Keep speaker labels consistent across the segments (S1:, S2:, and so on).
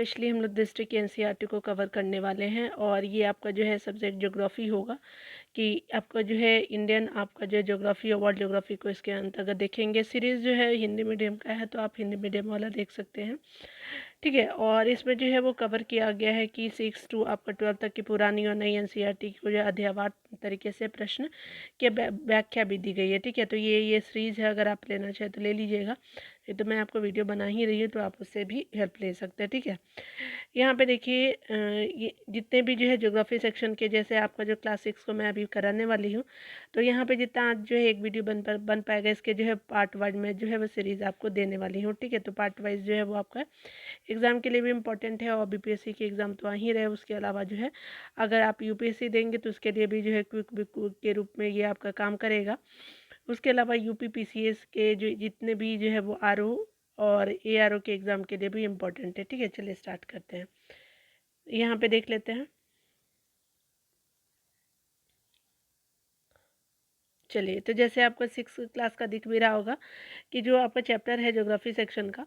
S1: Specially हम लोग district NCERT को कवर करने वाले हैं और ये आपका जो है सब्जेक्ट ज्योग्राफी होगा कि आपका जो है इंडियन आपका जो ज्योग्राफी और वर्ल्ड ज्योग्राफी को इसके अंतर्गत देखेंगे। सीरीज़ जो है हिंदी मीडियम का है तो आप हिंदी मीडियम वाला देख सकते हैं, ठीक है। और इसमें जो है वो कवर किया गया है कि 6 to आपका 12 तक की पुरानी और नई एनसीईआरटी को जो अध्यायवार तरीके से प्रश्न के व्याख्या भी दी गई है, ठीक है। तो ये सीरीज़ है, अगर आप लेना चाहें तो ले लीजिएगा, नहीं तो मैं आपको वीडियो बना ही रही हूँ तो आप उससे भी हेल्प ले सकते हैं, ठीक है। यहाँ पे देखिए ये जितने भी जो है ज्योग्राफी सेक्शन के, जैसे आपका जो क्लास 6 को मैं अभी कराने वाली हूँ, तो यहाँ पे जितना आज जो है एक वीडियो बन पाएगा इसके जो है पार्ट वाइज में जो है वो सीरीज़ आपको देने वाली हूँ, ठीक है। तो पार्ट वाइज जो है वो आपका एग्ज़ाम के लिए भी इम्पोर्टेंट है और बीपीएससी के एग्ज़ाम तो आ ही रहे, उसके अलावा जो है अगर आप यूपीएससी देंगे तो उसके लिए भी जो है क्विक के रूप में ये आपका काम करेगा। उसके अलावा यूपी पीसीएस के जो जितने भी जो है वो आरओ और एआरओ के एग्ज़ाम के लिए भी इम्पोर्टेंट है, ठीक है। चलिए स्टार्ट करते हैं, यहाँ पे देख लेते हैं। चलिए, तो जैसे आपको 6 क्लास का दिख भी रहा होगा कि जो आपका चैप्टर है ज्योग्राफी सेक्शन का,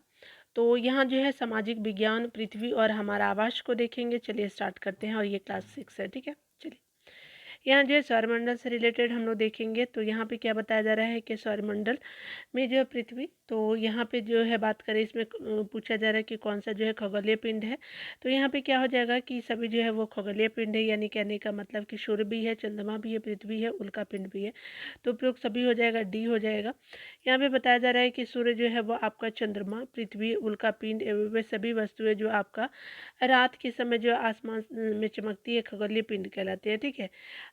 S1: तो यहाँ जो है सामाजिक विज्ञान, पृथ्वी और हमारा आवास को देखेंगे। चलिए स्टार्ट करते हैं और ये क्लास 6 है, ठीक है। चलिए यहाँ जो है सौरमंडल से रिलेटेड हम लोग देखेंगे, तो यहाँ पे क्या बताया जा रहा है कि सौरमंडल में जो है पृथ्वी, तो यहाँ पे जो है बात करें इसमें पूछा जा रहा है कि कौन सा जो है खगोलीय पिंड है। तो यहाँ पे क्या हो जाएगा कि सभी जो है वो खगोलीय पिंड है, यानी कहने का मतलब कि सूर्य भी है, चंद्रमा भी है, पृथ्वी है, उल्का पिंड भी है। तो उपयुक्त सभी हो जाएगा, डी हो जाएगा। यहाँ पे बताया जा रहा है कि सूर्य जो है वो आपका चंद्रमा, पृथ्वी, उल्का पिंड वे सभी वस्तुएं जो आपका रात के समय जो आसमान में चमकती है खगोलीय पिंड कहलाती है, ठीक है।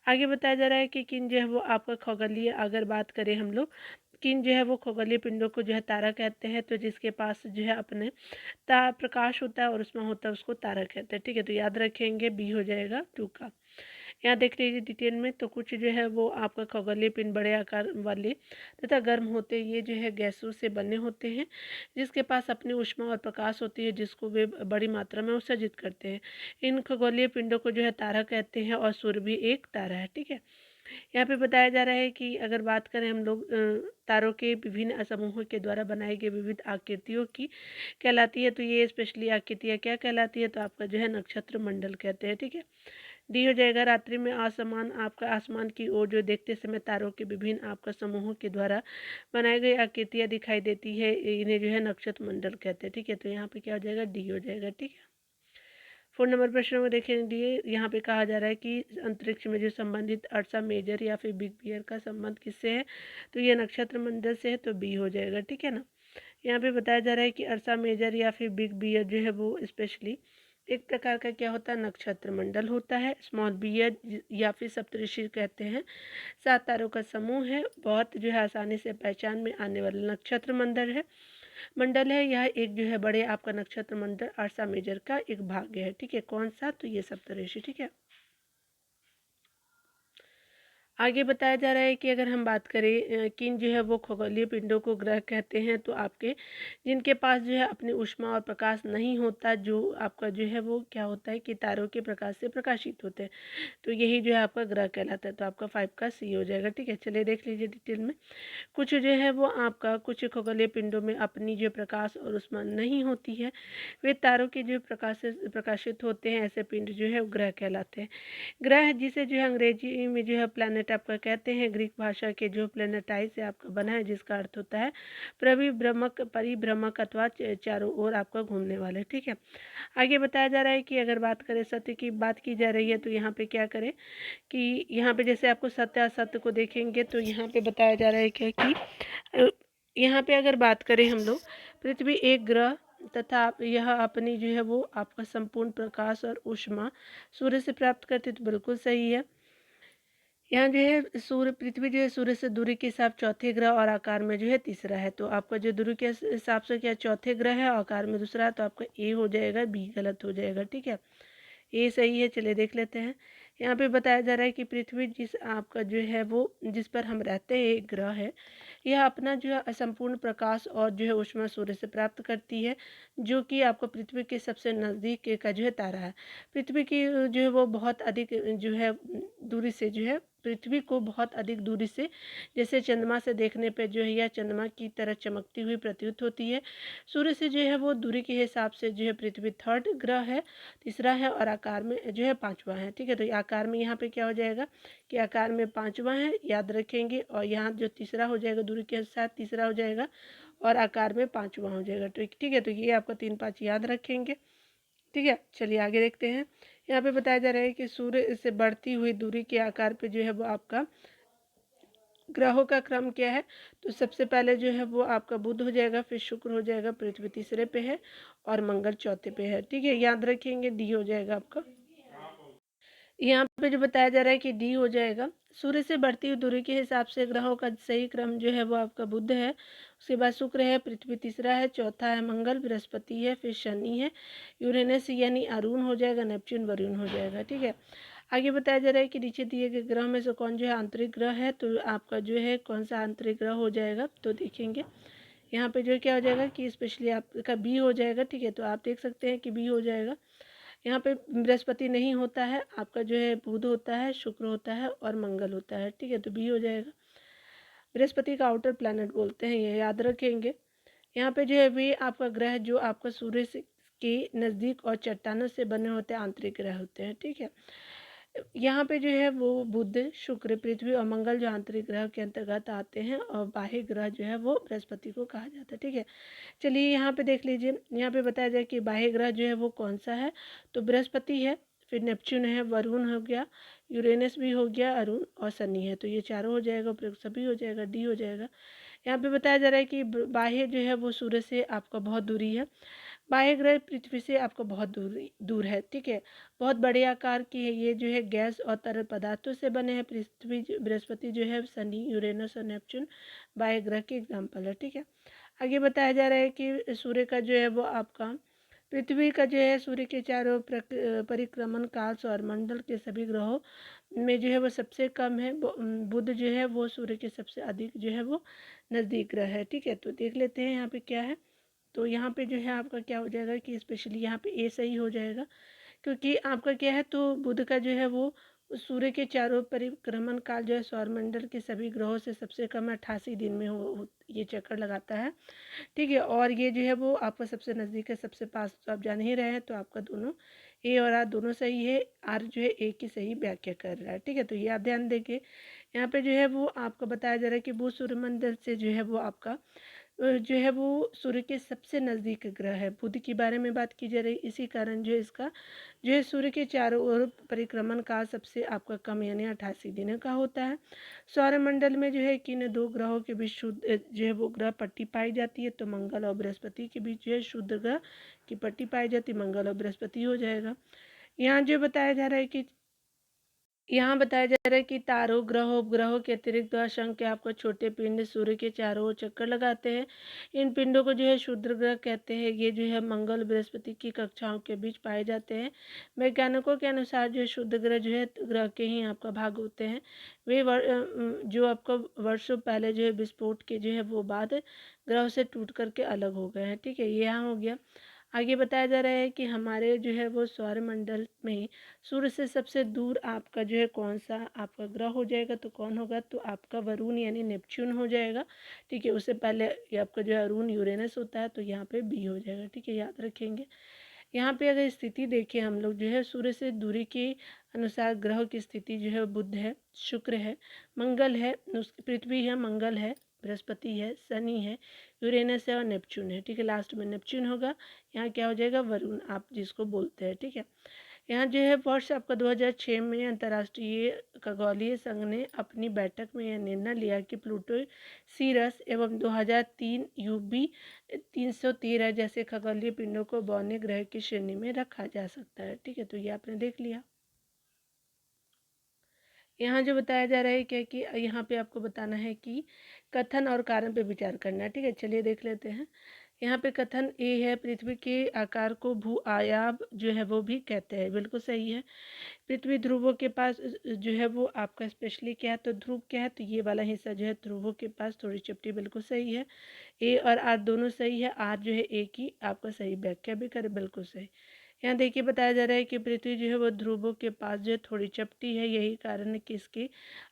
S1: आगे बताया जा रहा है कि किन जो है वो आपका खगोलीय, अगर बात करें हम लोग किन जो है वो खगोलीय पिंडों को जो है तारा कहते हैं, तो जिसके पास जो है अपने प्रकाश होता है और उसमें होता है उसको तारा कहते हैं, ठीक है। तो याद रखेंगे, बी हो जाएगा 2 का। यहाँ देख लीजिए डिटेल में, तो कुछ जो है वो आपका खगोलीय पिंड बड़े आकार वाले तथा गर्म होते, ये जो है गैसों से बने होते हैं, जिसके पास अपनी ऊष्मा और प्रकाश होती है, जिसको वे बड़ी मात्रा में उत्सर्जित करते हैं। इन खगोलीय पिंडों को जो है तारा कहते हैं और सूर्य भी एक तारा है, ठीक है। यहाँ पे बताया जा रहा है कि अगर बात करें हम लोग तारों के विभिन्न समूहों के द्वारा बनाई गई विविध आकृतियों की कहलाती है, तो ये स्पेशली आकृतियाँ क्या कहलाती है, तो आपका जो है नक्षत्र मंडल कहते हैं, ठीक है। डी हो जाएगा, रात्रि में आसमान आपका आसमान की ओर जो देखते समय तारों के विभिन्न आपका समूहों के द्वारा बनाई गई आकृतियाँ दिखाई देती है, इन्हें जो है नक्षत्र मंडल कहते हैं, ठीक है। तो यहाँ पे क्या हो जाएगा, डी हो जाएगा, ठीक है। 4 नंबर प्रश्न में देखेंगे, यहाँ पे कहा जा रहा है कि अंतरिक्ष में जो संबंधित अर्सा मेजर या फिर बिग बियर का संबंध किससे है, तो ये नक्षत्र मंडल से है, तो बी हो जाएगा, ठीक है ना। यहाँ पे बताया जा रहा है कि अर्सा मेजर या फिर बिग बियर जो है वो स्पेशली एक प्रकार का क्या होता है, नक्षत्र मंडल होता है। स्मॉल बियर या फिर सप्तऋषि कहते हैं, 7 तारों का समूह है, बहुत जो है आसानी से पहचान में आने वाला नक्षत्र मंडल है। यह एक जो है बड़े आपका नक्षत्र मंडल अर्सा मेजर का एक भाग है, ठीक है। कौन सा, तो ये सप्तऋषि, ठीक है। आगे बताया जा रहा है कि अगर हम बात करें किन जो है वो खगोलीय पिंडों को ग्रह कहते हैं, तो आपके जिनके पास जो है अपनी ऊष्मा और प्रकाश नहीं होता, जो आपका जो है वो क्या होता है कि तारों के प्रकाश से प्रकाशित होते हैं, तो यही जो है आपका ग्रह कहलाता है। तो आपका 5 का सी हो जाएगा, ठीक है। चलिए देख लीजिए डिटेल में। कुछ जो है वो आपका कुछ खगोलीय पिंडों में अपनी जो प्रकाश और ऊष्मा नहीं होती है, वे तारों के जो प्रकाशित होते हैं, ऐसे पिंड जो है वो ग्रह कहलाते हैं। ग्रह जिसे जो है अंग्रेजी में जो है प्लैनेट आपका कहते हैं, ग्रीक भाषा के जो प्लेनेटाइज से आपका बना है, जिसका अर्थ होता है परिभ्रमक अथवा चारों ओर आपका घूमने वाले, ठीक है। आगे बताया जा रहा है कि अगर बात करें सत्य की बात की जा रही है, तो यहाँ पे क्या करें कि यहाँ पे जैसे आपको सत्य असत्य को देखेंगे, तो यहाँ पे बताया जा रहा है क्या कि यहाँ पे अगर बात करें हम लोग, पृथ्वी एक ग्रह तथा यह अपनी जो है वो आपका संपूर्ण प्रकाश और ऊष्मा सूर्य से प्राप्त करती, तो बिल्कुल सही है। यहाँ जो है सूर्य पृथ्वी जो है सूर्य से दूरी के हिसाब चौथे ग्रह और आकार में जो है तीसरा है, तो आपका जो दूरी के हिसाब से क्या चौथे ग्रह है और आकार में दूसरा है, तो आपका ए हो जाएगा, बी गलत हो जाएगा, ठीक है। ये सही है। चलिए देख लेते हैं। यहाँ पे बताया जा रहा है कि पृथ्वी जिस आपका जो है वो जिस पर हम रहते हैं एक ग्रह है, यह अपना जो है असंपूर्ण प्रकाश और जो है ऊष्मा सूर्य से प्राप्त करती है, जो कि आपको पृथ्वी के सबसे नज़दीक का जो है तारा है। पृथ्वी की जो है वो बहुत अधिक जो है दूरी से जो है पृथ्वी को बहुत अधिक दूरी से जैसे चंद्रमा से देखने पे जो है या चंद्रमा की तरह चमकती हुई प्रतीत होती है। सूर्य से जो है वो दूरी के हिसाब से जो है पृथ्वी थर्ड ग्रह है, तीसरा है, और आकार में जो है पाँचवा है। ठीक है, तो आकार में यहाँ पे क्या हो जाएगा कि आकार में पाँचवा है, याद रखेंगे। और यहाँ जो तीसरा हो जाएगा दूरी के साथ तीसरा हो जाएगा और आकार में पाँचवा हो जाएगा। तो ठीक है, तो ये आपका 3 5 याद रखेंगे। ठीक है, चलिए आगे देखते हैं। यहाँ पे बताया जा रहा है कि सूर्य से बढ़ती हुई दूरी के आकार पे जो है वो आपका ग्रहों का क्रम क्या है। तो सबसे पहले जो है वो आपका बुध हो जाएगा, फिर शुक्र हो जाएगा, पृथ्वी तीसरे पे है और मंगल चौथे पे है। ठीक है, याद रखेंगे। डी हो जाएगा आपका। यहाँ पे जो बताया जा रहा है कि डी हो जाएगा। सूर्य से बढ़ती हुई दूरी के हिसाब से ग्रहों का सही क्रम जो है वो आपका बुध है, उसके बाद शुक्र है, पृथ्वी तीसरा है, चौथा है मंगल, बृहस्पति है, फिर शनि है, यूरेनस यानी अरुण हो जाएगा, नेपच्यून वरुण हो जाएगा। ठीक है, आगे बताया जा रहा है कि नीचे दिए गए ग्रह में से कौन जो है आंतरिक ग्रह है। तो आपका जो है कौन सा आंतरिक ग्रह हो जाएगा, तो देखेंगे यहाँ पे जो क्या हो जाएगा कि स्पेशली आपका बी हो जाएगा। ठीक है, तो आप देख सकते हैं कि बी हो जाएगा। यहाँ पे बृहस्पति नहीं होता है, आपका जो है बुध होता है, शुक्र होता है और मंगल होता है। ठीक है, तो बी हो जाएगा। बृहस्पति का आउटर प्लैनेट बोलते हैं, ये याद रखेंगे। यहाँ पे जो है वे आपका ग्रह जो आपका सूर्य से के नज़दीक और चट्टानों से बने होते हैं आंतरिक ग्रह होते हैं। ठीक है, यहाँ पे जो है वो बुध, शुक्र, पृथ्वी और मंगल जो आंतरिक ग्रह के अंतर्गत आते हैं और बाह्य ग्रह जो है वो बृहस्पति को कहा जाता है। ठीक है, चलिए यहाँ पे देख लीजिए। यहाँ पे बताया जाए कि बाह्य ग्रह जो है वो कौन सा है। तो बृहस्पति है, फिर नेपच्यून है, वरुण हो गया, यूरेनस भी हो गया, अरुण और शनि है। तो ये चारों हो जाएगा, प्रयुक्त सभी हो जाएगा, डी हो जाएगा। यहाँ पे बताया जा रहा है कि बाह्य जो है वो सूर्य से आपका बहुत दूरी है, बाह्य ग्रह पृथ्वी से आपको बहुत दूर है। ठीक है, बहुत बड़े आकार की है, ये जो है गैस और तरल पदार्थों से बने हैं। पृथ्वी बृहस्पति जो है शनि, यूरेनस और नेपच्यून बाह्य ग्रह के एग्जाम्पल है। ठीक है, आगे बताया जा रहा है कि सूर्य का जो है वो आपका पृथ्वी का जो है सूर्य के चारों परिक्रमण काल सौरमंडल के सभी ग्रहों में जो है वो सबसे कम है। बुध जो है वो सूर्य के सबसे अधिक जो है वो नज़दीक ग्रह है। ठीक है, तो देख लेते हैं यहाँ पे क्या है। तो यहाँ पे जो है आपका क्या हो जाएगा कि स्पेशली यहाँ पे ए सही हो जाएगा, क्योंकि आपका क्या है तो बुध का जो है वो सूर्य के चारों परिक्रमण काल जो है सौरमंडल के सभी ग्रहों से सबसे कम 88 दिन में ये चक्कर लगाता है। ठीक है, और ये जो है वो आपका सबसे नज़दीक है, सबसे पास तो आप जान ही रहे हैं। तो आपका दोनों ए और आर दोनों सही है, आर जो है ए की सही व्याख्या कर रहा है। ठीक है, तो ये आप ध्यान देंगे। यहाँ पे जो है वो आपको बताया जा रहा है कि भू सूर्यमंडल से जो है वो आपका जो है वो सूर्य के सबसे नज़दीक ग्रह है। बुध के बारे में बात की जा रही, इसी कारण जो है इसका जो है सूर्य के चारों ओर परिक्रमण काल सबसे आपका कम यानी 88 दिनों का होता है। सौरमंडल में जो है कि इन दो ग्रहों के बीच शुद्ध जो है वो ग्रह पट्टी पाई जाती है। तो मंगल और बृहस्पति के बीच जो है शुद्ध ग्रह की पट्टी पाई जाती है, मंगल और बृहस्पति हो जाएगा। यहाँ जो बताया जा रहा है कि यहाँ बताया जा रहा है कि तारों, ग्रहों, उपग्रहों के अतिरिक्त असंख्य आपको छोटे पिंड सूर्य के चारों ओर चक्कर लगाते हैं। इन पिंडों को जो है क्षुद्र ग्रह कहते हैं। ये जो है मंगल, बृहस्पति की कक्षाओं के बीच पाए जाते हैं। वैज्ञानिकों के अनुसार जो क्षुद्र ग्रह जो है ग्रह के ही आपका भाग होते हैं। वे जो आपको वर्षों पहले जो है विस्फोट के जो है वो बाद ग्रह से टूट करके अलग हो गए हैं। ठीक है, ये यहाँ हो गया। आगे बताया जा रहा है कि हमारे जो है वो सौरमंडल में सूर्य से सबसे दूर आपका जो है कौन सा आपका ग्रह हो जाएगा। तो कौन होगा, तो आपका वरुण यानी नेपच्यून हो जाएगा। ठीक है, उससे पहले ये आपका जो है अरुण यूरेनस होता है, तो यहाँ पे बी हो जाएगा। ठीक है, याद रखेंगे। यहाँ पे अगर स्थिति देखें हम लोग जो है सूर्य से दूरी के अनुसार ग्रह की स्थिति जो है बुध है, शुक्र है, मंगल है, पृथ्वी है, मंगल है, बृहस्पति है, शनि है, यूरेनस है और नेपच्यून है। ठीक है, लास्ट में नेपच्यून होगा। यहाँ क्या हो जाएगा, वरुण आप जिसको बोलते हैं। ठीक है, यहाँ जो है वर्ष आपका 2006 में अंतर्राष्ट्रीय खगोलीय संघ ने अपनी बैठक में यह निर्णय लिया कि प्लूटो, सीरस एवं 2003 यूबी 313 जैसे खगोलीय पिंडों को बौने ग्रह की श्रेणी में रखा जा सकता है। ठीक है, तो ये आपने देख लिया। यहाँ जो बताया जा रहा है क्या कि यहाँ पे आपको बताना है कि कथन और कारण पे विचार करना है। ठीक है, चलिए देख लेते हैं। यहाँ पे कथन ए है, पृथ्वी के आकार को भू आयाम जो है वो भी कहते हैं, बिल्कुल सही है। पृथ्वी ध्रुवों के पास जो है वो आपका स्पेशली क्या है, तो ध्रुव क्या है, तो ये वाला हिस्सा जो है ध्रुवों के पास थोड़ी चिपटी, बिल्कुल सही है। ए और आर दोनों सही है, आर जो है ए की आपका सही व्याख्या भी करे, बिल्कुल सही। यहाँ देखिए बताया जा रहा है कि पृथ्वी जो है वो ध्रुवों के पास जो है थोड़ी चपटी है। यही कारण है कि इसके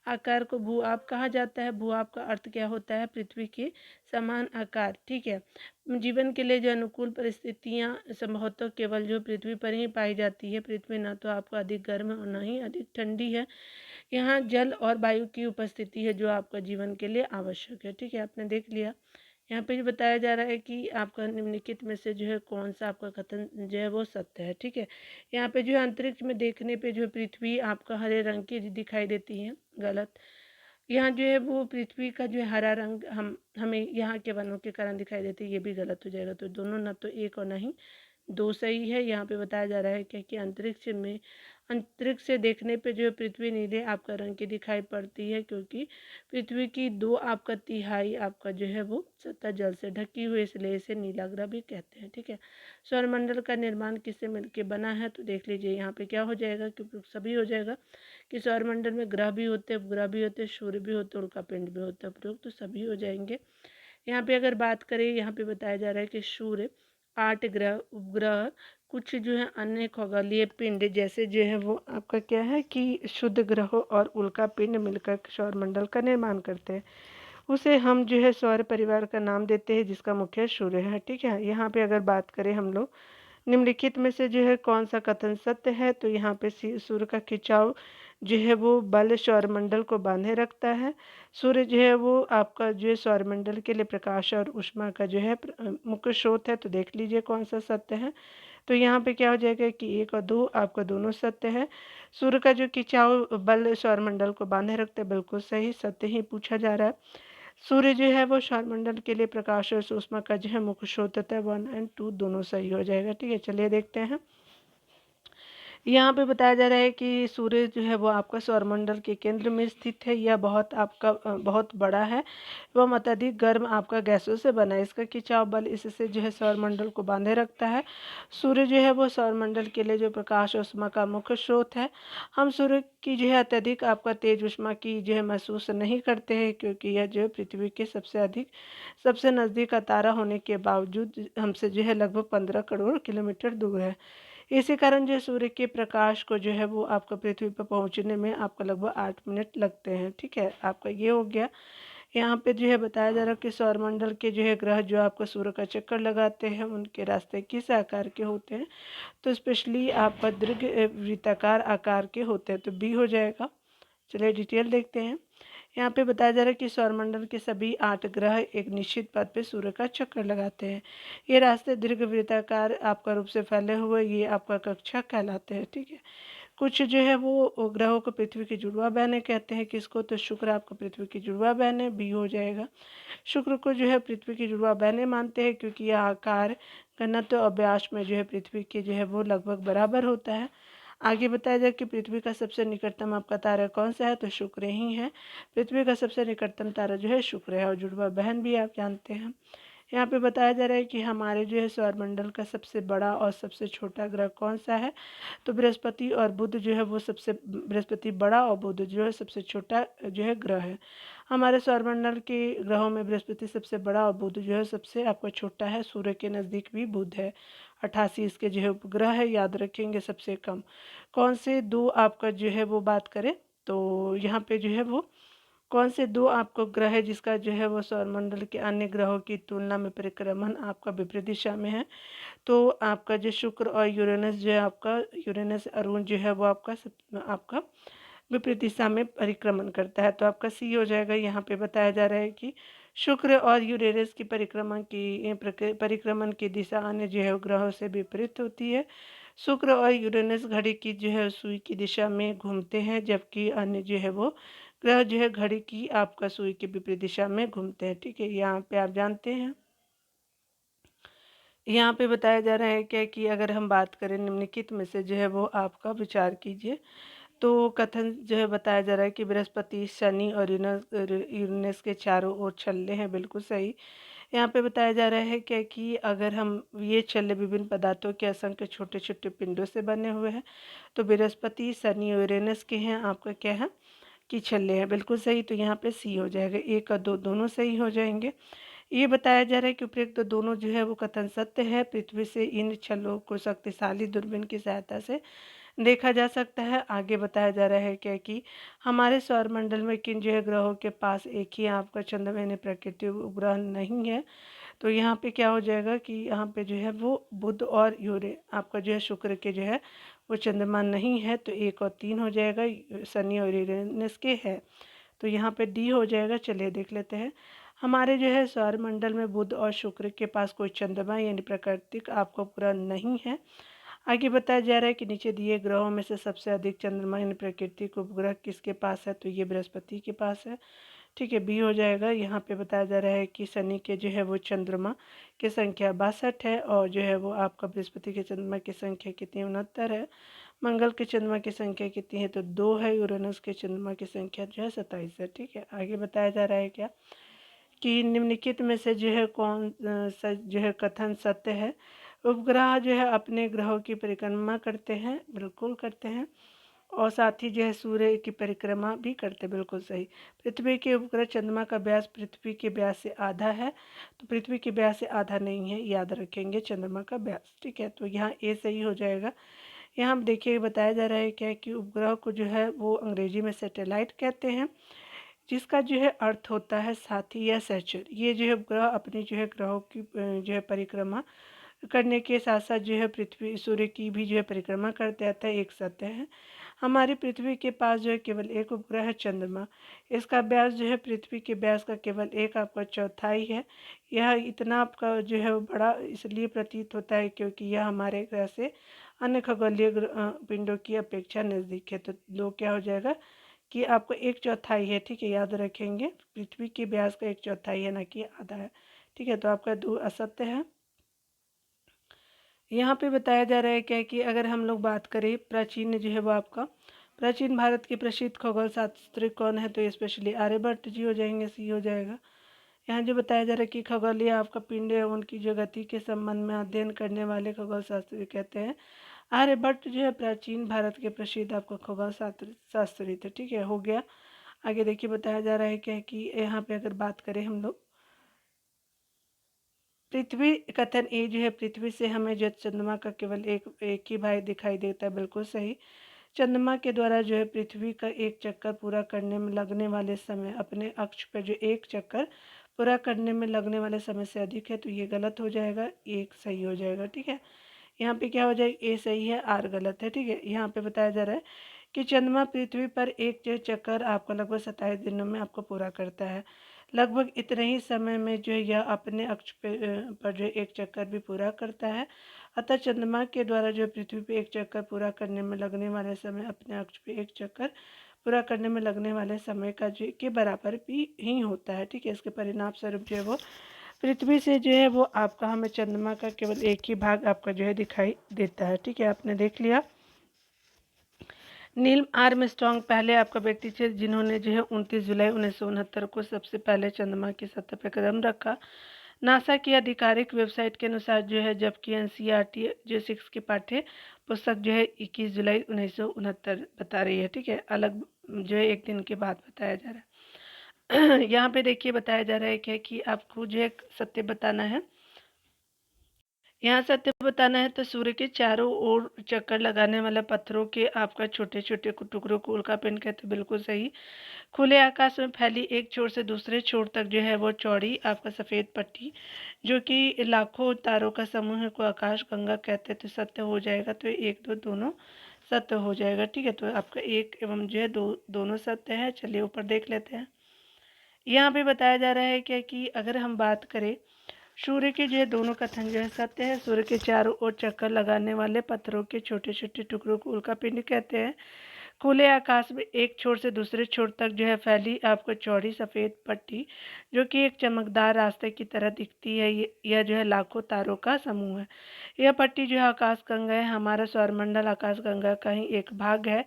S1: आकार को भूआब कहा जाता है। भूआब का अर्थ क्या होता है? पृथ्वी के समान आकार। ठीक है। जीवन के लिए जो अनुकूल परिस्थितियाँ संभवतः केवल जो पृथ्वी पर ही पाई जाती है। पृथ्वी ना तो आपको अधिक गर्म और ना ही अधिक ठंडी है। यहाँ जल और वायु की उपस्थिति है जो आपका जीवन के लिए आवश्यक है। ठीक है, आपने देख लिया। यहाँ पे जो बताया जा रहा है कि आपका निम्नलिखित में से जो है कौन सा आपका कथन जो है वो सत्य है। ठीक है, यहाँ पे जो है अंतरिक्ष में देखने पे जो पृथ्वी आपका हरे रंग की दिखाई देती है, गलत। यहाँ जो है वो पृथ्वी का जो है हरा रंग हमें यहाँ के वनों के कारण दिखाई देती है, ये भी गलत हो जाएगा। तो दोनों ना तो एक और ना ही दो सही है। यहाँ पे बताया जा रहा है क्या कि अंतरिक्ष से देखने पे जो है पृथ्वी नीले आपका रंग की दिखाई पड़ती है, क्योंकि पृथ्वी की दो आपका तिहाई आपका जो है वो सतह जल से ढकी हुई, इसलिए इसे नीला ग्रह भी कहते हैं। ठीक है, सौरमंडल का निर्माण किससे मिलकर बना है? तो देख लीजिए यहाँ पे क्या हो जाएगा, क्योंकि सभी हो जाएगा कि सौरमंडल में ग्रह भी होते हैं, उपग्रह भी होते हैं, सूर्य भी होते हैं, उल्का पिंड भी होता है प्रयोग, तो सभी हो जाएंगे। यहाँ पे अगर बात करें, यहाँ पे बताया जा रहा है कि सूर्य, 8 ग्रह, उपग्रह, कुछ जो है अन्य खगोलीय पिंड जैसे जो है वो आपका क्या है कि शुद्ध ग्रहों और उल्का पिंड मिलकर सौरमंडल का निर्माण करते हैं। उसे हम जो है सौर परिवार का नाम देते हैं, जिसका मुख्य सूर्य है। ठीक है, यहाँ पे अगर बात करें हम लोग निम्नलिखित में से जो है कौन सा कथन सत्य है, तो यहाँ पे सूर्य का खिंचाव जो है वो बल सौरमंडल को बांधे रखता है। सूर्य जो है वो आपका जो है सौरमंडल के लिए प्रकाश और ऊष्मा का जो है मुख्य स्रोत है। तो देख लीजिए कौन सा सत्य है। तो यहाँ पे क्या हो जाएगा कि 1 और 2 आपका दोनों सत्य है। सूर्य का जो खिंचाव बल सौरमंडल को बांधे रखते हैं, बिल्कुल सही, सत्य ही पूछा जा रहा है। सूर्य जो है वो सौरमंडल के लिए प्रकाश और ऊष्मा का जो है मुख्य स्रोत होता है। 1 और 2 दोनों सही हो जाएगा। ठीक है, चलिए देखते हैं। यहाँ पे बताया जा रहा है कि सूर्य जो है वो आपका सौरमंडल के केंद्र में स्थित है। यह बहुत बड़ा है। वह अत्यधिक गर्म आपका गैसों से बना है। इसका खिंचाव बल इससे जो है सौरमंडल को बांधे रखता है। सूर्य जो है वो सौरमंडल के लिए जो प्रकाश और ऊष्मा का मुख्य स्रोत है। हम सूर्य की जो है अत्यधिक आपका तेज ऊष्मा की जो है महसूस नहीं करते हैं, क्योंकि यह जो है पृथ्वी के सबसे नज़दीक का तारा होने के बावजूद हमसे जो है लगभग 15 करोड़ किलोमीटर दूर है। इसी कारण जो सूर्य के प्रकाश को जो है वो आपका पृथ्वी पर पहुंचने में आपका लगभग 8 मिनट लगते हैं। ठीक है, आपका ये हो गया। यहाँ पे जो है बताया जा रहा है कि सौरमंडल के जो है ग्रह जो आपका सूर्य का चक्कर लगाते हैं, उनके रास्ते किस आकार के होते हैं? तो स्पेशली आपका दीर्घ वृत्ताकार आकार के होते हैं, तो बी हो जाएगा। चलिए डिटेल देखते हैं। यहाँ पे बताया जा रहा है कि सौरमंडल के सभी 8 ग्रह एक निश्चित पथ पे सूर्य का चक्कर लगाते हैं। ये रास्ते दीर्घवृत्ताकार आपका रूप से फैले हुए ये आपका कक्षा कहलाते हैं। ठीक है, कुछ जो है वो ग्रहों को पृथ्वी की जुड़वा बहनें कहते हैं। किसको? तो शुक्र आपको पृथ्वी की जुड़वा बहन है, बी हो जाएगा। शुक्र को जो है पृथ्वी की जुड़वा बहनें मानते हैं, क्योंकि यह आकार, घनत्व और व्यास में जो है पृथ्वी के जो है वो लगभग बराबर होता है। आगे बताया जाए कि पृथ्वी का सबसे निकटतम आपका तारा कौन सा है? तो शुक्र ही है। पृथ्वी का सबसे निकटतम तारा जो है शुक्र है, और जुड़वा बहन भी आप जानते हैं। यहाँ पे बताया जा रहा है कि हमारे जो है सौरमंडल का सबसे बड़ा और सबसे छोटा ग्रह कौन सा है? तो बृहस्पति और बुध जो है वो बृहस्पति बड़ा और बुध जो है सबसे छोटा जो है ग्रह है। हमारे सौरमंडल के ग्रहों में बृहस्पति सबसे बड़ा और बुध जो है सबसे आपका छोटा है। सूर्य के नज़दीक भी बुध है। 88 इसके जो है उपग्रह है, याद रखेंगे सबसे कम। कौन से दो आपका जो है वो बात करें, तो यहाँ पे जो है वो कौन से दो आपको ग्रह है जिसका जो है वो सौरमंडल के अन्य ग्रहों की तुलना में परिक्रमण आपका विपरीत दिशा में है? तो आपका जो शुक्र और यूरेनस जो है आपका यूरेनस अरुण जो है वो आपका विपरीत दिशा में परिक्रमण करता है। तो आपका सी हो जाएगा। यहाँ पे बताया जा रहा है कि शुक्र और यूरेनस की परिक्रमण की दिशा अन्य जो है ग्रहों से विपरीत होती है। शुक्र और यूरेनस घड़ी की जो है सुई की दिशा में घूमते हैं, जबकि अन्य जो है वो ग्रह जो है घड़ी की आपका सुई के विपरीत दिशा में घूमते हैं। ठीक है, यहाँ पे आप जानते हैं। यहाँ पे बताया जा रहा है क्या कि अगर हम बात करें निम्नलिखित में से जो है वो आपका विचार कीजिए। तो कथन जो है बताया जा रहा है कि बृहस्पति, शनि और यूरेनस के चारों ओर छल्ले हैं, बिल्कुल सही। यहाँ पे बताया जा रहा है क्या कि अगर हम ये छल्ले विभिन्न पदार्थों के असंख्य छोटे छोटे पिंडों से बने हुए हैं, तो बृहस्पति, शनि और यूरेनस के हैं आपका क्या है कि छल्ले हैं, बिल्कुल सही। तो यहाँ पे सी हो जाएगा। 1 और 2 दोनों सही हो जाएंगे। ये बताया जा रहा है कि उपरोक्त तो दोनों जो है वो कथन सत्य है। पृथ्वी से इन छल्लों को शक्तिशाली दूरबीन की सहायता से देखा जा सकता है। आगे बताया जा रहा है क्या कि हमारे सौरमंडल में किन जो है ग्रहों के पास एक ही आपका चंद्रमा यानी प्राकृतिक उपग्रह नहीं है। तो यहाँ पे क्या हो जाएगा कि यहाँ पे जो है वो बुध और आपका जो है शुक्र के जो है वो चंद्रमा नहीं है, तो 1 और 3 हो जाएगा। शनि और यूरेनस के है, तो यहाँ पे डी हो जाएगा। चलिए देख लेते हैं। हमारे जो है सौरमंडल में बुध और शुक्र के पास कोई चंद्रमा यानी प्राकृतिक आपका उपग्रह नहीं है। आगे बताया जा रहा है कि नीचे दिए ग्रहों में से सबसे अधिक चंद्रमा यानी प्राकृतिक उपग्रह किसके पास है, तो ये बृहस्पति के पास है। ठीक है, बी हो जाएगा। यहाँ पे बताया जा रहा है कि शनि के जो है वो चंद्रमा की संख्या 62 है, और जो है वो आपका बृहस्पति के चंद्रमा की संख्या कितनी 69 है। मंगल के चंद्रमा की संख्या कितनी है, तो 2 है। यूरेनस के चंद्रमा की संख्या जो है 27 है। ठीक है, आगे बताया जा रहा है क्या कि निम्नलिखित में से जो है कौन सा जो है कथन सत्य है। उपग्रह जो है अपने ग्रहों की परिक्रमा करते हैं, बिल्कुल करते हैं, और साथ ही जो है सूर्य की परिक्रमा भी करते हैं, बिल्कुल सही। पृथ्वी के उपग्रह चंद्रमा का व्यास पृथ्वी के व्यास से आधा है, तो पृथ्वी के व्यास से आधा नहीं है, याद रखेंगे चंद्रमा का व्यास। ठीक है, तो यहाँ ए सही हो जाएगा। यहाँ देखिए बताया जा रहा है क्या कि उपग्रह को जो है वो अंग्रेजी में सैटेलाइट कहते हैं, जिसका जो है अर्थ होता है साथी या सहचर। ये जो है उपग्रह अपनी जो है ग्रहों की जो है परिक्रमा करने के साथ साथ जो है पृथ्वी सूर्य की भी जो है परिक्रमा करते आता है, एक सत्य है। हमारी पृथ्वी के पास जो है केवल एक उपग्रह है, चंद्रमा। इसका व्यास जो है पृथ्वी के व्यास का केवल एक आपका चौथाई है। यह इतना आपका जो है बड़ा इसलिए प्रतीत होता है क्योंकि यह हमारे ग्रह से अन्य खगोलीय पिंडों की अपेक्षा नज़दीक है। तो दो क्या हो जाएगा कि आपको एक चौथाई है। ठीक है, याद रखेंगे पृथ्वी के व्यास का एक चौथाई है, ना कि आधा है। ठीक है, तो आपका दो असत्य है। यहाँ पे बताया जा रहा है क्या कि अगर हम लोग बात करें प्राचीन जो है वो आपका प्राचीन भारत के प्रसिद्ध खगोल शास्त्री कौन है, तो स्पेशली आर्यभट्ट जी हो जाएंगे, सी हो जाएगा। यहाँ जो बताया जा रहा है कि खगोलीय आपका पिंड है उनकी जो गति के संबंध में अध्ययन करने वाले खगोल शास्त्री कहते हैं आर्यभट्ट। जो है प्राचीन भारत के प्रसिद्ध आपका खगोल शास्त्री थे। ठीक है, हो गया। आगे देखिए बताया जा रहा है क्या कि यहाँ पे अगर बात करें हम लोग पृथ्वी कथन ए जो है पृथ्वी से हमें जो चंद्रमा का केवल एक ही भाग दिखाई देता है, बिल्कुल सही। चंद्रमा के द्वारा जो है पृथ्वी का एक चक्कर पूरा करने में लगने वाले समय अपने अक्ष पर जो एक चक्कर पूरा करने में लगने वाले समय से अधिक है, तो ये गलत हो जाएगा, एक सही हो जाएगा। ठीक है, यहाँ पे क्या हो जाएगा, ए सही है, आर गलत है। ठीक है, यहाँ पे बताया जा रहा है कि चंद्रमा पृथ्वी पर एक जो चक्कर आपको लगभग 27 दिनों में आपको पूरा करता है। लगभग इतने ही समय में जो यह अपने अक्ष पर जो एक चक्कर भी पूरा करता है। अतः चंद्रमा के द्वारा जो पृथ्वी पे एक चक्कर पूरा करने में लगने वाले समय अपने अक्ष पे एक चक्कर पूरा करने में लगने वाले समय का जो के बराबर भी ही होता है। ठीक है, इसके परिणाम स्वरूप जो है वो पृथ्वी से जो है वो आपका हमें चंद्रमा का केवल एक ही भाग आपका जो है दिखाई देता है। ठीक है, आपने देख लिया। नील आर्मस्ट्रॉन्ग पहले आपका व्यक्ति थे जिन्होंने जो है 29 जुलाई 1969 को सबसे पहले चंद्रमा की सतह पर कदम रखा। नासा की आधिकारिक वेबसाइट के अनुसार जो है, जबकि एनसीईआरटी जो 6 की पाठ्य पुस्तक जो है 21 जुलाई 1969 बता रही है। ठीक है, अलग जो है एक दिन के बाद बताया जा रहा है। यहाँ पे देखिए बताया जा रहा है क्या कि आपको जो है सत्य बताना है। यहाँ सत्य बताना है तो सूर्य के चारों ओर चक्कर लगाने वाले पत्थरों के आपका छोटे छोटे टुकड़ों को उल्का पिंड कहते हैं, बिल्कुल सही। खुले आकाश में फैली एक छोर से दूसरे छोर तक जो है वो चौड़ी आपका सफ़ेद पट्टी जो कि लाखों तारों का समूह है को आकाश गंगा कहते हैं, तो सत्य हो जाएगा। तो एक दो दोनों सत्य हो जाएगा। ठीक है, तो आपका एक एवं जो है दोनों सत्य है। चलिए ऊपर देख लेते हैं। यहाँ पे बताया जा रहा है क्या कि अगर हम बात करें सूर्य के जो है दोनों कथन जो है सत्य है। सूर्य के चारों ओर चक्कर लगाने वाले पत्थरों के छोटे छोटे टुकड़ों को उल्का पिंड कहते हैं। खुले आकाश में एक छोर से दूसरे छोर तक जो है फैली आपको चौड़ी सफ़ेद पट्टी जो कि एक चमकदार रास्ते की तरह दिखती है, यह जो है लाखों तारों का समूह है। यह पट्टी जो है आकाशगंगा है, हमारा सौरमंडल आकाशगंगा का ही एक भाग है।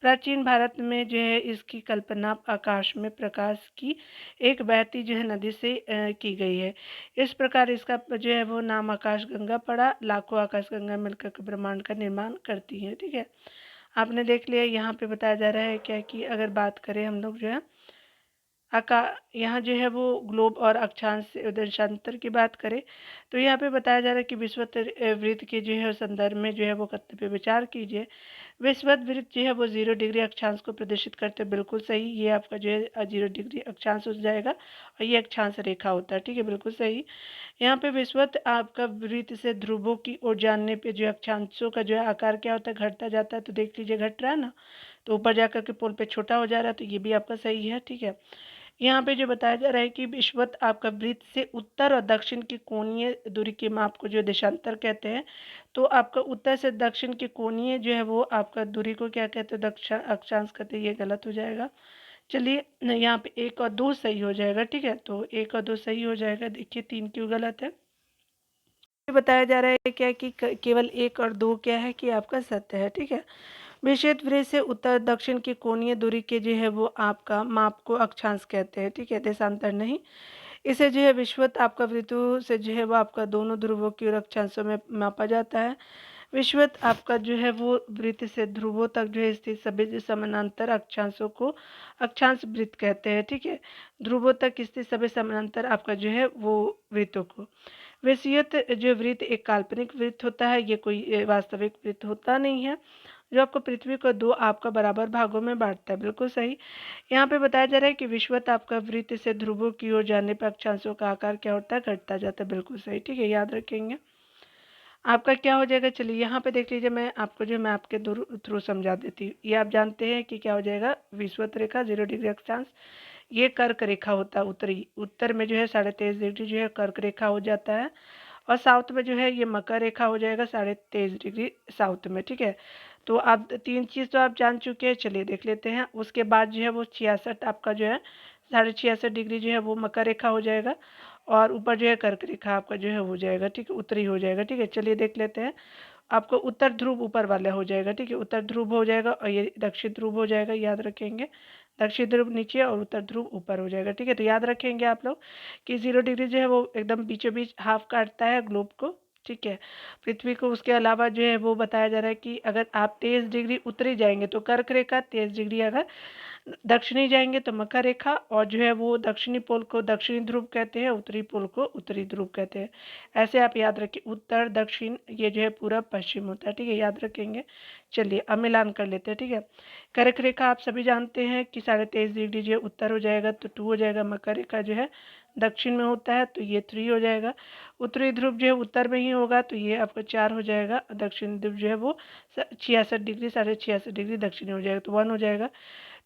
S1: प्राचीन भारत में जो है इसकी कल्पना आकाश में प्रकाश की एक बहती जो है नदी से की गई है। इस प्रकार इसका जो है वो नाम आकाशगंगा पड़ा। लाखों आकाशगंगा मिलकर ब्रह्मांड का निर्माण करती हैं। ठीक है, आपने देख लिया। यहाँ पे बताया जा रहा है क्या कि अगर बात करें हम लोग जो है यहाँ जो है वो ग्लोब और अक्षांश देशांतर की बात करें तो यहाँ पे बताया जा रहा है कि विषुवत वृत्त के जो है संदर्भ में जो है वो कथन पे विचार कीजिए। विषुवत वृत्त जो है वो 0 डिग्री अक्षांश को प्रदर्शित करते हैं, बिल्कुल सही। ये आपका जो है 0 डिग्री अक्षांश हो जाएगा और ये अक्षांश रेखा होता है, ठीक है, बिल्कुल सही। यहाँ पे विषुवत आपका वृत्त से ध्रुवों की ओर जानने पे जो अक्षांशों का जो है आकार क्या होता है, घटता जाता है। तो देख लीजिए घट रहा है ना, तो ऊपर जाकर के पोल पे छोटा हो जा रहा है, तो ये भी आपका सही है, ठीक है। यहाँ पे जो बताया जा रहा है कि विषुवत आपका वृत्त से उत्तर और दक्षिण की कोणीय दूरी के माप को जो देशांतर कहते हैं। तो आपका उत्तर से दक्षिण की कोणीय जो है वो आपका दूरी को क्या कहते हैं, अक्षांश कहते हैं। ये गलत हो जाएगा। चलिए यहाँ पे 1 और 2 सही हो जाएगा, ठीक है। तो 1 और 2 सही हो जाएगा। देखिए 3 क्यों गलत है। बताया जा रहा है क्या कि केवल 1 और 2 क्या है कि आपका सत्य है, ठीक है। विषुवत वृत्त से उत्तर दक्षिण की कोणीय दूरी के जो है वो आपका माप को अक्षांश कहते हैं, ठीक है, देशांतर नहीं। इसे जो है विषुवत आपका वृत्तों से जो है वो आपका दोनों ध्रुवों की ओर अक्षांशों में मापा जाता है। विषुवत आपका जो है वो वृत्त से ध्रुवों तक जो है स्थित सभी समानांतर अक्षांशों को अक्षांश वृत्त कहते हैं, ठीक है। ध्रुवों तक स्थित सभी समानांतर आपका जो है वो वृत्तों को। विषुवत जो वृत्त एक काल्पनिक वृत्त होता है, ये कोई वास्तविक वृत्त होता नहीं है, जो आपको पृथ्वी को 2 आपका बराबर भागों में बांटता है, बिल्कुल सही। यहाँ पे बताया जा रहा है कि विषुवत आपका वृत्त से ध्रुवों की ओर जाने पर अक्षांशों का आकार क्या होता है, घटता जाता है, बिल्कुल सही, ठीक है, याद रखेंगे। आपका क्या हो जाएगा, चलिए यहाँ पे देख लीजिए, मैं आपको जो मैप के थ्रू समझा देती हूँ। ये आप जानते हैं कि क्या हो जाएगा, विषुवत रेखा 0 डिग्री अक्षांश, ये कर्क रेखा होता है उत्तरी, उत्तर में जो है 23.5 डिग्री जो है कर्क रेखा हो जाता है, और साउथ में जो है ये मकर रेखा हो जाएगा 23.5 डिग्री साउथ में, ठीक है। तो आप 3 चीज़ तो आप जान चुके हैं, चलिए देख लेते हैं। उसके बाद जो है वो 66 आपका जो है 66.5 डिग्री जो है वो मकर रेखा हो जाएगा, और ऊपर जो है कर्क रेखा आपका जो है हो जाएगा, ठीक है, उत्तरी हो जाएगा, ठीक है। चलिए देख लेते हैं। आपको उत्तर ध्रुव ऊपर वाला हो जाएगा, ठीक है, उत्तर ध्रुव हो जाएगा, और ये दक्षिण ध्रुव हो जाएगा, याद रखेंगे। दक्षिण ध्रुव नीचे और उत्तर ध्रुव ऊपर हो जाएगा, ठीक है। तो याद रखेंगे आप लोग कि 0 डिग्री जो है वो एकदम बीचों बीच हाफ काटता है ग्लोब को, ठीक है, पृथ्वी को। उसके अलावा जो है वो बताया जा रहा है कि अगर आप 23 डिग्री उत्तरी जाएंगे तो कर्क रेखा, 23 डिग्री अगर दक्षिणी जाएंगे तो मकर रेखा, और जो है वो दक्षिणी पोल को दक्षिणी ध्रुव कहते हैं, उत्तरी पोल को उत्तरी ध्रुव कहते हैं। ऐसे आप याद रखिए, उत्तर दक्षिण ये जो है पूरा पश्चिम होता है, ठीक है, याद रखेंगे। चलिए अब मिलान कर लेते हैं, ठीक है। कर्क रेखा आप सभी जानते हैं कि 23.5 डिग्री जो है उत्तर हो जाएगा, तो 2 हो जाएगा। मकर रेखा जो है दक्षिण में होता है, तो ये 3 हो जाएगा। उत्तरी ध्रुव जो है उत्तर में ही होगा, तो ये आपका 4 हो जाएगा। दक्षिण ध्रुव जो है वो 66 डिग्री 66.5 डिग्री दक्षिणी हो जाएगा, तो 1 हो जाएगा।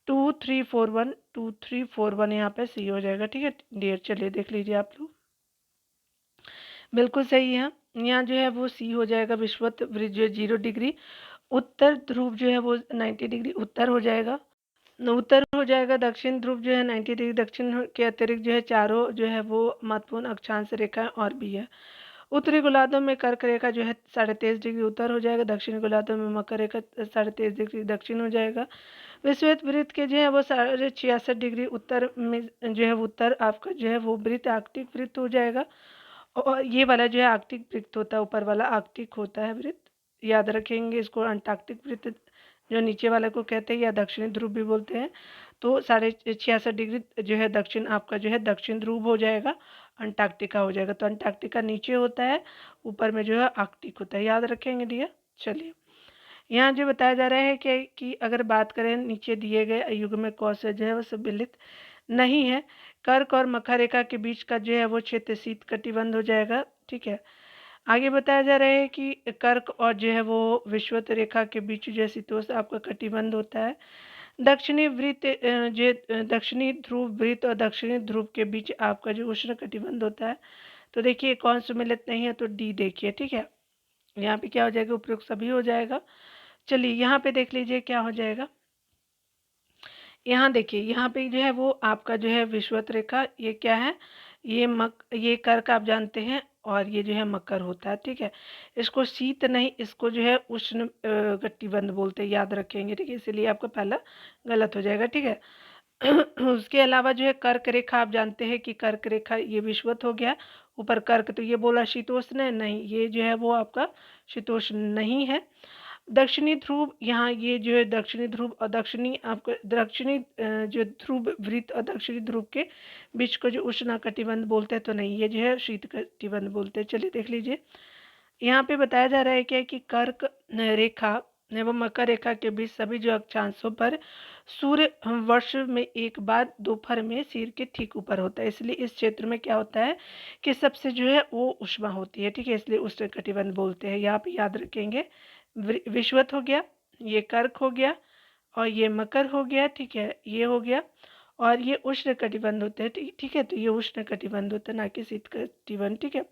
S1: 2341 2341 यहाँ पे सी हो जाएगा, ठीक है डियर। चलिए देख लीजिए आप लोग, बिल्कुल सही है। यहाँ जो है वो सी हो जाएगा। विषुवत वृत्त जो 0 डिग्री उत्तर ध्रुव जो है वो 90 डिग्री उत्तर हो जाएगा, उत्तर हो जाएगा। दक्षिण ध्रुव जो है 90 डिग्री दक्षिण के अतिरिक्त जो है चारों जो है वो महत्वपूर्ण अक्षांश रेखा और भी है। उत्तरी गोलार्ध में कर्क रेखा जो है 23.5 डिग्री उत्तर हो जाएगा, दक्षिणी गोलार्ध में मकर रेखा 23.5 डिग्री दक्षिण हो जाएगा। विषुवत वृत्त के जो है वो 66 डिग्री उत्तर में जो है उत्तर आपका जो है वो वृत्त आर्कटिक वृत्त हो जाएगा, और ये वाला जो है आर्कटिक वृत्त होता है, ऊपर वाला आर्कटिक होता है वृत्त, याद रखेंगे इसको। अंटार्कटिक वृत्त जो नीचे वाले को कहते हैं, या दक्षिणी ध्रुव भी बोलते हैं। तो 66.5 डिग्री जो है दक्षिण आपका जो है दक्षिण ध्रुव हो जाएगा, अंटार्कटिका हो जाएगा। तो अंटार्कटिका नीचे होता है, ऊपर में जो है आर्कटिक होता है, याद रखेंगे डियर। चलिए यहाँ जो बताया जा रहा है कि अगर बात करें नीचे दिए गए युग्म कौश जो है वो सम्मिलित नहीं है। कर्क और मकर रेखा के बीच का जो है वो क्षेत्र शीत कटिबंध हो जाएगा, ठीक है। आगे बताया जा रहा है कि कर्क और जो है वो विषुवत रेखा के बीच जो है शीतोष्ण आपका कटिबंध होता है। दक्षिणी वृत्त जो दक्षिणी ध्रुव वृत्त और दक्षिणी ध्रुव के बीच आपका जो उष्ण कटिबंध होता है। तो देखिए कौन सम्मिलित नहीं है, तो डी देखिए, ठीक है। यहाँ पे क्या हो जाएगा, उपयुक्त सभी हो जाएगा। चलिए यहाँ पे देख लीजिए क्या हो जाएगा। यहाँ देखिए, यहाँ पे जो है वो आपका जो है विषुवत रेखा, ये क्या है, ये कर्क आप जानते हैं, और ये जो है मकर होता है, ठीक है। इसको शीत नहीं, इसको जो है उष्ण कटिबंध बोलते हैं, याद रखेंगे, ठीक है। इसलिए आपका पहला गलत हो जाएगा, ठीक है। उसके अलावा जो है कर्क रेखा आप जानते हैं कि कर्क रेखा ये विषुवत हो गया, ऊपर कर्क, तो ये बोला शीतोष्ण है, नहीं, ये जो है वो आपका शीतोष्ण नहीं है। दक्षिणी ध्रुव, यहाँ ये जो है दक्षिणी ध्रुव और दक्षिणी आपको दक्षिणी जो ध्रुव वृत्त और दक्षिणी ध्रुव के बीच को जो उष्णकटिबंध बोलते हैं, तो नहीं, ये जो है शीतकटिबंध बोलते हैं। चलिए देख लीजिए, यहाँ पे बताया जा रहा है क्या कि कर्क रेखा एवं मकर रेखा के बीच सभी जो अक्षांशों पर सूर्य वर्ष में एक बार दोपहर में सिर के ठीक ऊपर होता है, इसलिए इस क्षेत्र में क्या होता है कि सबसे जो है वो उष्मा होती है, ठीक है, इसलिए उष्णकटिबंध बोलते हैं। यहाँ पे याद रखेंगे, विषुवत हो गया, ये कर्क हो गया, और ये मकर हो गया, ठीक है, ये हो गया, और ये उष्णकटिबंध होते हैं, ठीक है, तो ये उष्णकटिबंध होता है, ना कि शीतकटिबंध, ठीक है।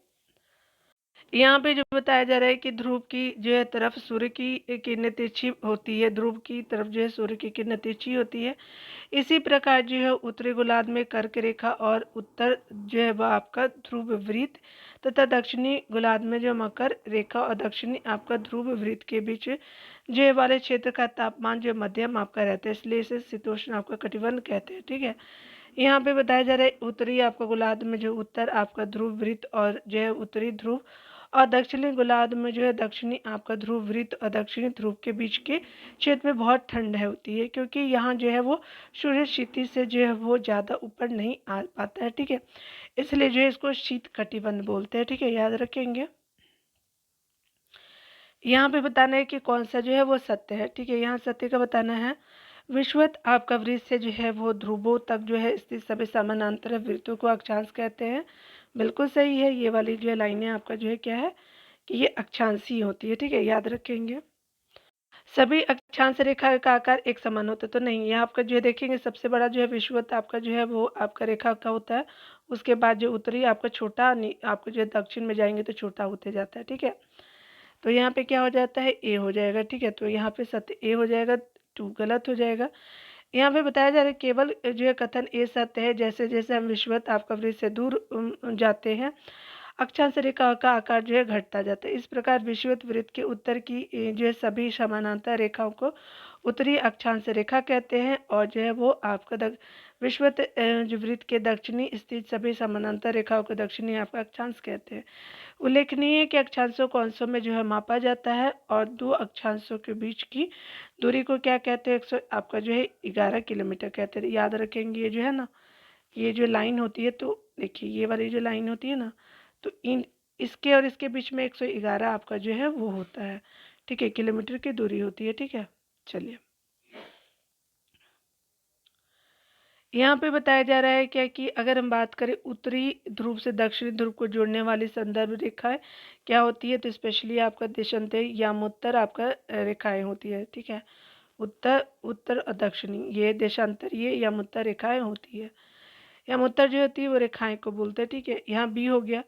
S1: यहाँ पे जो बताया जा रहा है कि ध्रुव की जो है तरफ सूर्य की किरणें तिरछी होती है, ध्रुव की तरफ जो है सूर्य की किरणें तिरछी होती है। इसी प्रकार जो है उत्तरी गोलार्ध में कर्क रेखा और उत्तर जो है वह आपका ध्रुव वृत्त, तथा दक्षिणी गोलार्ध में जो मकर रेखा और दक्षिणी आपका ध्रुव वृत्त के बीच जो है वाले क्षेत्र का तापमान जो मध्यम आपका रहता है, इसलिए इसे शीतोष्ण आपका कटिबंध कहते हैं, ठीक है। यहाँ पे बताया जा रहा है उत्तरी आपका गोलार्ध में जो उत्तर आपका ध्रुव वृत्त और जो है उत्तरी ध्रुव, और दक्षिणी गोलार्ध में जो है दक्षिणी आपका ध्रुव वृत्त और दक्षिणी ध्रुव के बीच के क्षेत्र में बहुत ठंड है होती है, क्योंकि यहाँ जो है वो सूर्य क्षितिज से जो है वो ज़्यादा ऊपर नहीं आ पाता है, ठीक है, इसलिए जो है इसको शीत कटिबंध बोलते हैं, ठीक है, याद रखेंगे। यहाँ पे बताना है कि कौन सा जो है वो सत्य है, ठीक है, यहाँ सत्य का बताना है। विषुवत आपका वृत्त से जो है वो ध्रुवों तक जो है स्थित सभी समानांतर वृत्तों को अक्षांश कहते हैं। बिल्कुल सही है, ये वाली जो लाइनें आपका जो है क्या है कि ये अक्षांशी होती है, ठीक है, याद रखेंगे। सभी अक्षांश रेखा का आकार एक समान होता है, तो नहीं, यहाँ आपका जो है देखेंगे सबसे बड़ा जो है विषुवत आपका जो है वो आपका रेखा का होता है, उसके बाद जो उत्तरी आपका छोटा, आपको जो है दक्षिण में जाएंगे तो छोटा होते जाता है, ठीक है। तो यहाँ पे क्या हो जाता है, ए हो जाएगा, ठीक है, तो यहाँ पे सत्य ए हो जाएगा, टू गलत हो जाएगा। यहाँ पे बताया जा रहा है केवल जो है कथन ए सत्य है, जैसे जैसे हम विषुवत आपका वृत्त से दूर जाते हैं अक्षांश रेखा का आकार जो है घटता जाता है। इस प्रकार विषुवत वृत्त के उत्तर की जो है सभी समानांतर रेखाओं को उत्तरी अक्षांश रेखा कहते हैं, और जो है वो आपका विषुवत जो वृत्त के दक्षिणी स्थित सभी समानांतर रेखाओं को दक्षिणी आपका अक्षांश कहते हैं। उल्लेखनीय है कि अक्षांशों को अंशों में जो है मापा जाता है, और दो अक्षांशों के बीच की दूरी को क्या कहते हैं, 100 आपका जो है 11 किलोमीटर कहते हैं, याद रखेंगे। ये जो है ना, ये जो लाइन होती है, तो देखिए ये वाली जो लाइन होती है ना, तो इन इसके और इसके बीच में 111 आपका जो है वो होता है, ठीक है, किलोमीटर की दूरी होती है, ठीक है। चलिए, यहाँ पे बताया जा रहा है क्या कि अगर हम बात करें उत्तरी ध्रुव से दक्षिणी ध्रुव को जोड़ने वाली संदर्भ रेखाएं क्या होती है, तो स्पेशली आपका देशांतर यामोत्तर आपका रेखाएं होती है, ठीक है, उत्तर उत्तर और दक्षिणी ये देशांतरीय यामोत्तर रेखाएं होती है। यामोत्तर जो होती है वो रेखाएं को बोलते हैं, ठीक है। यहाँ बी हो गया,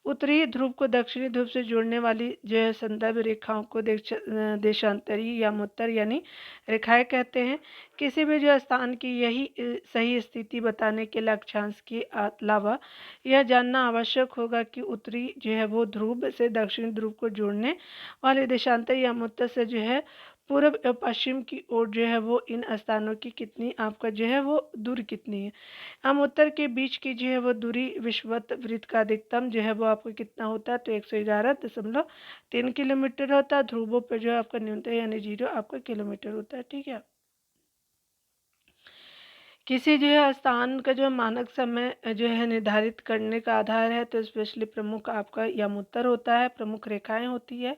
S1: उत्तरी ध्रुव को दक्षिणी ध्रुव से जोड़ने वाली जो है संदर्भ रेखाओं को देशांतरी यामोत्तर यानी रेखाएं कहते हैं। किसी भी जो स्थान की यही सही स्थिति बताने के लक्ष्यांश के अलावा यह जानना आवश्यक होगा कि उत्तरी जो है वो ध्रुव से दक्षिणी ध्रुव को जोड़ने वाले देशांतर यामोत्तर से जो है पूर्व और पश्चिम की ओर जो है वो इन स्थानों की कितनी आपका जो है वो दूरी कितनी है। हम उत्तर के बीच की जो है वो दूरी विषुवत वृत्त का अधिकतम जो है वो आपको कितना होता है, तो 111.3 किलोमीटर होता है। ध्रुवों पर जो है आपका न्यूनतम यानी 0 आपका किलोमीटर होता है, ठीक है। किसी जो है स्थान का जो मानक समय जो है निर्धारित करने का आधार है, तो स्पेशली प्रमुख आपका यामोत्तर होता है, प्रमुख रेखाएं होती है।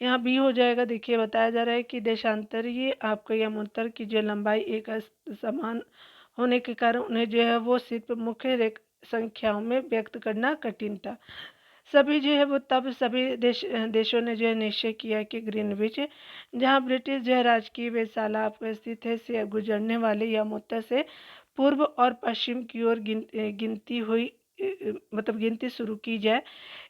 S1: यहाँ बी हो जाएगा, देखिए बताया जा रहा है कि देशांतरीय आपका यामोत्तर की जो लंबाई एक समान होने के कारण उन्हें जो है वो सिर्फ मुख्य संख्याओं में व्यक्त करना कठिन था। सभी जो है वो तब सभी देशों ने जो है निश्चय किया कि ग्रीनविच जहाँ ब्रिटिश जो है राजकीय वेधशाला आपको स्थित है से गुजरने वाले यामोत्तर से पूर्व और पश्चिम की ओर गिनती हुई मतलब गिनती शुरू की जाए।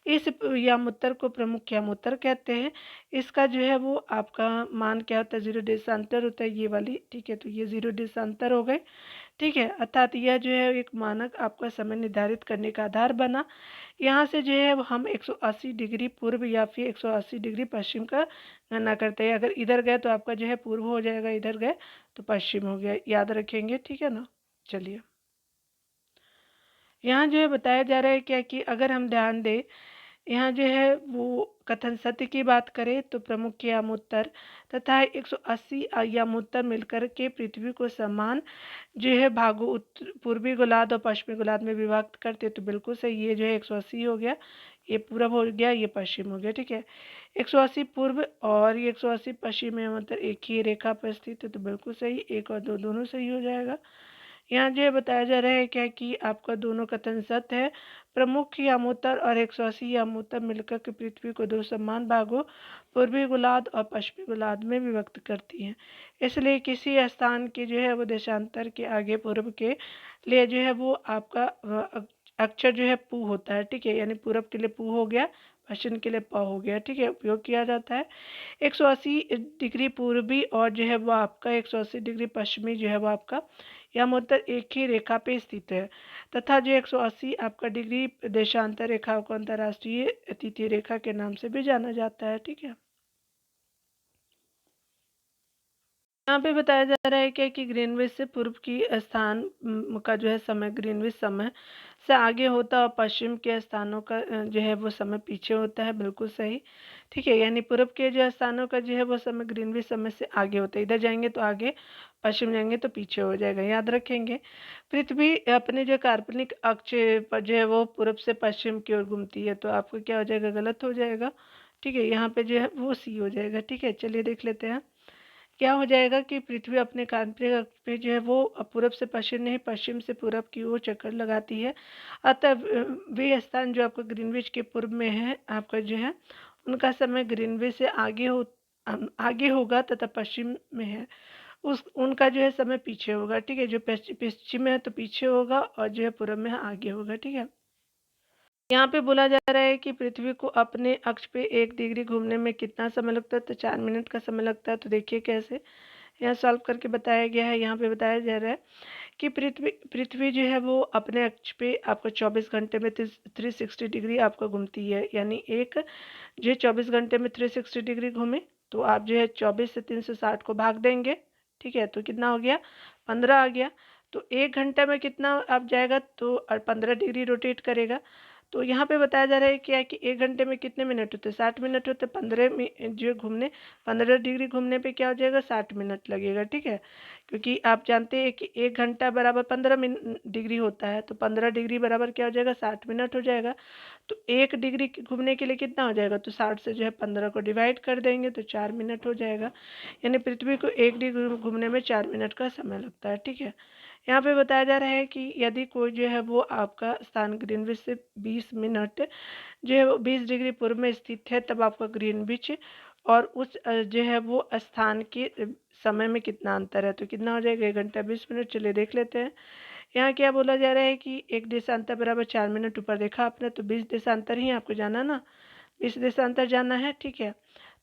S1: इस यामोत्तर को प्रमुख यामोत्तर कहते हैं। इसका जो है वो आपका मान क्या होता है, 0 देशांतर होता है, ये वाली, ठीक है, तो ये 0 देशांतर हो गए, ठीक है, अर्थात यह जो है एक मानक आपका समय निर्धारित करने का आधार बना। यहाँ से जो है हम 180 डिग्री पूर्व या फिर 180 डिग्री पश्चिम का गणना करते हैं। अगर इधर गए तो आपका जो है पूर्व हो जाएगा, इधर गए तो पश्चिम हो गया, याद रखेंगे, ठीक है ना। चलिए, यहाँ जो है बताया जा रहा है क्या कि अगर हम ध्यान दें, यहाँ जो है वो कथन सत्य की बात करें तो प्रमुख यामोत्तर तथा 180 यामोत्तर मिलकर के पृथ्वी को समान जो है भागों पूर्वी गोलार्ध और पश्चिमी गोलार्ध में विभक्त करते, तो बिल्कुल सही। ये जो है 180 हो गया, ये पूरब हो गया, ये पश्चिम हो गया, ठीक है। 180 पूर्व और ये 180 पश्चिम में मतलब एक ही रेखा पर स्थित है, तो बिल्कुल सही, 1 और 2 दोनों सही हो जाएगा। यहाँ जो बताया जा रहा है क्या कि आपका दोनों कथन सत्य है। प्रमुख यामोत्तर और 180 यामोत्तर मिलकर के पृथ्वी को दो समान भागों पूर्वी गोलार्ध और पश्चिमी गोलार्ध में विभक्त करती हैं। इसलिए किसी स्थान के जो है वो देशांतर के आगे पूर्व के लिए जो है वो आपका अक्षर जो है पू होता है, ठीक है। यानी पूरब के लिए पू हो गया, पश्चिम के लिए प हो गया, ठीक है। उपयोग किया जाता है 180 डिग्री पूर्वी और जो है वो आपका 180 डिग्री पश्चिमी जो है वो आपका यामोत्तर एक ही रेखा पे स्थित है तथा जो 180 आपका डिग्री देशांतर रेखा को अंतर्राष्ट्रीय तिथि रेखा के नाम से भी जाना जाता है, ठीक है। यहाँ पे बताया जा रहा है क्या कि ग्रीनविच से पूर्व की स्थान का जो है समय ग्रीनविच समय से आगे होता है और पश्चिम के स्थानों का जो है वो समय पीछे होता है, बिल्कुल सही, ठीक है। यानी पूर्व के जो स्थानों का जो है वो समय ग्रीनविच समय से आगे होता है, इधर जाएंगे तो आगे, पश्चिम जाएंगे तो पीछे हो जाएगा, याद रखेंगे। पृथ्वी अपने जो काल्पनिक अक्ष पर जो है वो पूर्व से पश्चिम की ओर घूमती है, तो आपको क्या हो जाएगा, गलत हो जाएगा, ठीक है। यहाँ पे जो है वो सी हो जाएगा, ठीक है। चलिए देख लेते हैं क्या हो जाएगा कि पृथ्वी अपने काल्पनिक अक्ष पे जो है वो पूरब से पश्चिम नहीं, पश्चिम से पूरब की ओर चक्कर लगाती है। अतः वे स्थान जो आपका ग्रीनविच के पूर्व में है आपका जो है उनका समय ग्रीनविच से आगे होगा तथा पश्चिम में है उस उनका जो है समय पीछे होगा, ठीक है। जो पश्चिम में है तो पीछे होगा और जो है पूरब में है आगे होगा, ठीक है। यहाँ पे बोला जा रहा है कि पृथ्वी को अपने अक्ष पे 1 डिग्री घूमने में कितना समय लगता है, तो 4 मिनट का समय लगता है। तो देखिए कैसे यहाँ सॉल्व करके बताया गया है। यहाँ पे बताया जा रहा है कि पृथ्वी पृथ्वी जो है वो अपने अक्ष पे आपको 24 घंटे में 360 डिग्री आपको घूमती है। यानी एक जो 24 घंटे में 360 डिग्री घूमे तो आप जो है 24 से 360 को भाग देंगे, ठीक है। तो कितना हो गया, 15 आ गया। तो 1 घंटे में कितना आप जाएगा, तो 15 डिग्री रोटेट करेगा। तो यहाँ पे बताया जा रहा है क्या कि 1 घंटे में कितने मिनट होते हैं, 60 मिनट होते हैं। 15 में जो घूमने 15 डिग्री घूमने पे क्या हो जाएगा, 60 मिनट लगेगा, ठीक है। क्योंकि आप जानते हैं कि 1 घंटा बराबर 15 डिग्री होता है, तो 15 डिग्री बराबर क्या हो जाएगा, 60 मिनट हो जाएगा। तो 1 डिग्री घूमने के लिए कितना हो जाएगा, तो 60 से जो है 15 को डिवाइड कर देंगे तो 4 मिनट हो जाएगा। यानी पृथ्वी को 1 डिग्री घूमने में 4 मिनट का समय लगता है, ठीक है। यहाँ पे बताया जा रहा है कि यदि कोई जो है वो आपका स्थान ग्रीनविच से 20 मिनट जो है वो 20 डिग्री पूर्व में स्थित है, तब आपका ग्रीनविच और उस जो है वो स्थान के समय में कितना अंतर है, तो कितना हो जाएगा, 1 घंटा 20 मिनट। चलिए देख लेते हैं। यहाँ क्या बोला जा रहा है कि एक देशांतर बराबर 4 मिनट। ऊपर देखा आपने तो 20 देशांतर ही आपको जाना ना, 20 देशांतर जाना है, ठीक है।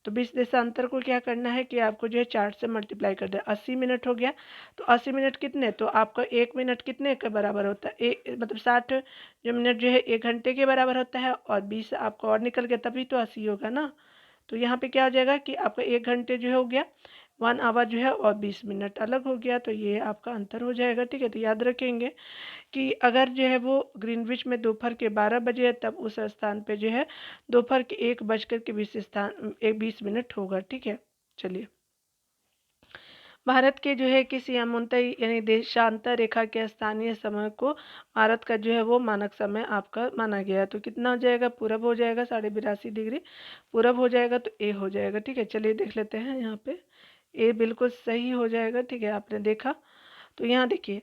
S1: तो 20 देशांतर को क्या करना है कि आपको जो है 4 से मल्टीप्लाई कर दे, 80 मिनट हो गया। तो 80 मिनट कितने, तो आपका 1 मिनट कितने के बराबर होता है, मतलब 60 जो मिनट जो है 1 घंटे के बराबर होता है, और 20 आपको और निकल गया तभी तो 80 होगा ना। तो यहाँ पे क्या हो जाएगा कि आपका 1 घंटे जो है हो गया 1 आवर जो है, और 20 मिनट अलग हो गया, तो ये आपका अंतर हो जाएगा, ठीक है। तो याद रखेंगे कि अगर जो है वो ग्रीनविच में दोपहर के 12 बजे है, तब उस स्थान पे जो है दोपहर के 1 बजकर के 20 मिनट होगा, ठीक है। चलिए, भारत के जो है किसी अमूनतई यानी देशांतर रेखा के स्थानीय समय को भारत का जो है वो मानक समय आपका माना गया है। तो कितना हो जाएगा, पूरब हो जाएगा 82.5 डिग्री पूरब हो जाएगा, तो ए हो जाएगा, ठीक है। चलिए देख लेते हैं। यहाँ पे ए बिल्कुल सही हो जाएगा, ठीक है। आपने देखा, तो यहाँ देखिए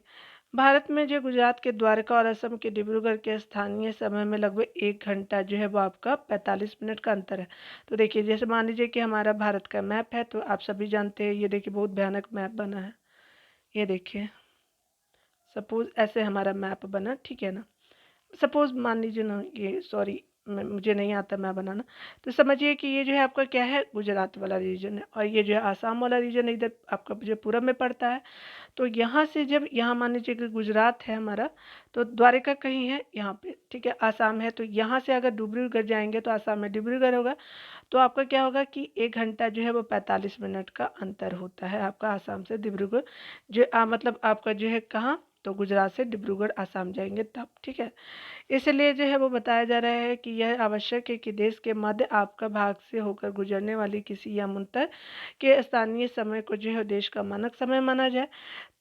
S1: भारत में जो गुजरात के द्वारका और असम के डिब्रूगढ़ के स्थानीय समय में लगभग 1 घंटा जो है वो आपका 45 मिनट का अंतर है। तो देखिए जैसे मान लीजिए कि हमारा भारत का मैप है, तो आप सभी जानते हैं, ये देखिए बहुत भयानक मैप बना है, ये देखिए। सपोज ऐसे हमारा मैप बना, ठीक है ना। सपोज मान लीजिए ना, ये सॉरी मुझे नहीं आता मैं बनाना। तो समझिए कि ये जो है आपका क्या है, गुजरात वाला रीजन है, और ये जो है आसाम वाला रीजन है, इधर आपका जो पूरब में पड़ता है। तो यहाँ से जब यहाँ मान लीजिए कि गुजरात है हमारा, तो द्वारका कहीं है यहाँ पे, ठीक है। आसाम है, तो यहाँ से अगर डिब्रूगढ़ जाएंगे तो आसाम में डिब्रूगढ़ होगा। तो आपका क्या होगा कि 1 घंटा जो है वो 45 मिनट का अंतर होता है आपका आसाम से डिब्रूगढ़, जो मतलब आपका जो है कहाँ, तो गुजरात से डिब्रूगढ़ आसाम जाएंगे तब, ठीक है। इसलिए जो है वो बताया जा रहा है कि यह आवश्यक है कि देश के मध्य आपका भाग से होकर गुजरने वाली किसी यमुनतर के स्थानीय समय को जो है देश का मानक समय माना जाए।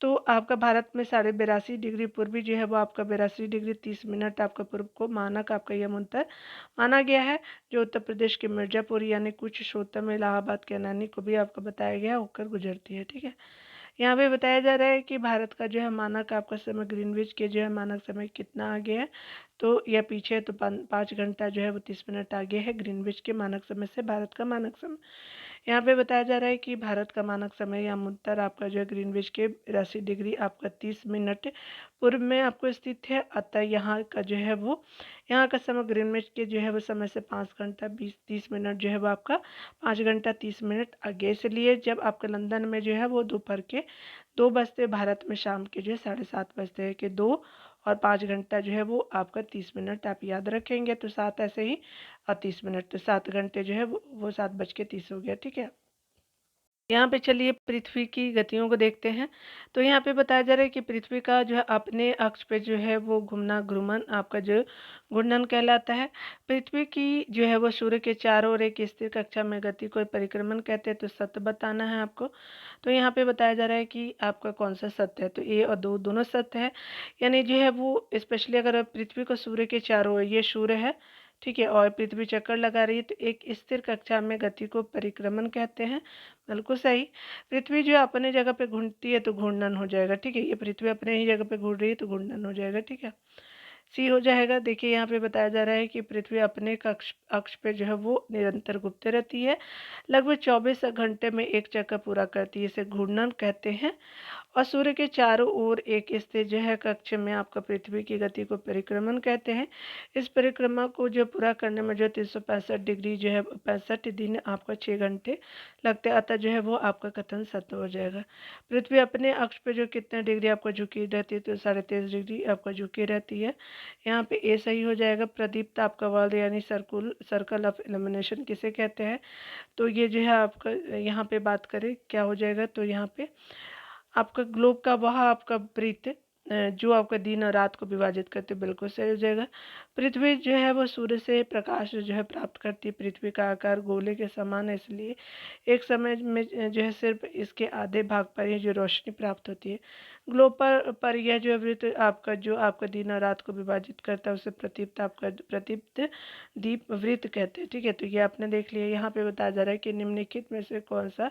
S1: तो आपका भारत में 82.5 डिग्री पूर्वी जो है वो आपका 82 डिग्री 30 मिनट आपका पूर्व को मानक आपका यमुनतर माना गया है, जो उत्तर प्रदेश के मिर्जापुर यानी कुछ श्रोता में इलाहाबाद के नैनी को भी आपका बताया गया होकर गुजरती है, ठीक है। यहाँ पे बताया जा रहा है कि भारत का जो है मानक आपका समय ग्रीनविच के जो है मानक समय कितना आगे है, तो यह पीछे है, तो 5 घंटा जो है वो 30 मिनट आगे है ग्रीनविच के मानक समय से भारत का मानक समय। यहाँ पे बताया जा रहा है कि भारत का मानक समय या उत्तर आपका जो है ग्रीनविच के 82 डिग्री आपका 30 मिनट पूर्व में आपको स्थित है। अतः यहाँ का जो है वो यहाँ का समय ग्रीनविच के जो है वो समय से 5 घंटा 20 30 मिनट जो है वो आपका 5 घंटा 30 मिनट आगे। इसलिए जब आपका लंदन में जो है वो दोपहर के 2 बजते, भारत में शाम के जो है 7:30 बजते हैं कि 2 और 5 घंटा जो है वो आपका 30 मिनट आप याद रखेंगे, तो 7 ऐसे ही और 30 मिनट, तो 7 घंटे जो है वो 7:30 हो गया, ठीक है। यहाँ पे चलिए पृथ्वी की गतियों को देखते हैं। तो यहाँ पे बताया जा रहा है कि पृथ्वी का जो है अपने अक्ष पे जो है वो घूमना घूर्णन आपका जो घूर्णन कहलाता है। पृथ्वी की जो है वो सूर्य के चारों ओर एक स्थिर कक्षा में गति को परिक्रमण कहते हैं, तो सत्य बताना है आपको। तो यहाँ पे बताया जा रहा है कि आपका कौन सा सत्य है, तो ए और दो दोनों सत्य है। यानी जो है वो स्पेशली अगर पृथ्वी को सूर्य के चारों ओर, ये सूर्य है, ठीक है, और पृथ्वी चक्कर लगा रही है, तो एक स्थिर कक्षा में गति को परिक्रमण कहते हैं। बिल्कुल सही। पृथ्वी जो है अपने जगह पे घूमती है तो घूर्णन हो जाएगा, ठीक है। ये पृथ्वी अपने ही जगह पे घूम रही है तो घूर्णन हो जाएगा, ठीक है। सी हो जाएगा। देखिए यहाँ पे बताया जा रहा है कि पृथ्वी अपने कक्ष अक्ष पे जो है वो निरंतर घूमते रहती है, लगभग 24 घंटे में एक चक्कर पूरा करती है, इसे घूर्णन कहते हैं। और सूर्य के चारों ओर एक स्थिर जो है कक्ष में आपका पृथ्वी की गति को परिक्रमण कहते हैं। इस परिक्रमा को जो पूरा करने में जो 365 डिग्री जो है 65 दिन आपका 6 घंटे लगते हैं, अतः जो है वो आपका कथन सत्य हो जाएगा। पृथ्वी अपने अक्ष पे जो कितने डिग्री आपको झुकी रहती है, तो 23.5 डिग्री आपको झुकी रहती है। यहाँ पे ए सही हो जाएगा। प्रदीप्त आपका वर्ल्ड यानी सर्कल ऑफ इल्यूमिनेशन किसे कहते हैं, तो ये जो है आपका यहाँ पे बात करें क्या हो जाएगा, तो यहाँ पे आपका ग्लोब का वह आपका वृत्त जो आपका दिन और रात को विभाजित करते, बिल्कुल सही हो जाएगा। पृथ्वी जो है वो सूर्य से प्रकाश जो है प्राप्त करती है। पृथ्वी का आकार गोले के समान है, इसलिए एक समय में जो है सिर्फ इसके आधे भाग पर ही जो रोशनी प्राप्त होती है। ग्लोब पर यह जो वृत्त आपका जो आपका दिन और रात को विभाजित करता है, उसे प्रदीप्त आपका प्रदीप्त दीप वृत्त कहते हैं, ठीक है। तो ये आपने देख लिया। यहाँ पे बताया जा रहा है कि निम्नलिखित में से कौन सा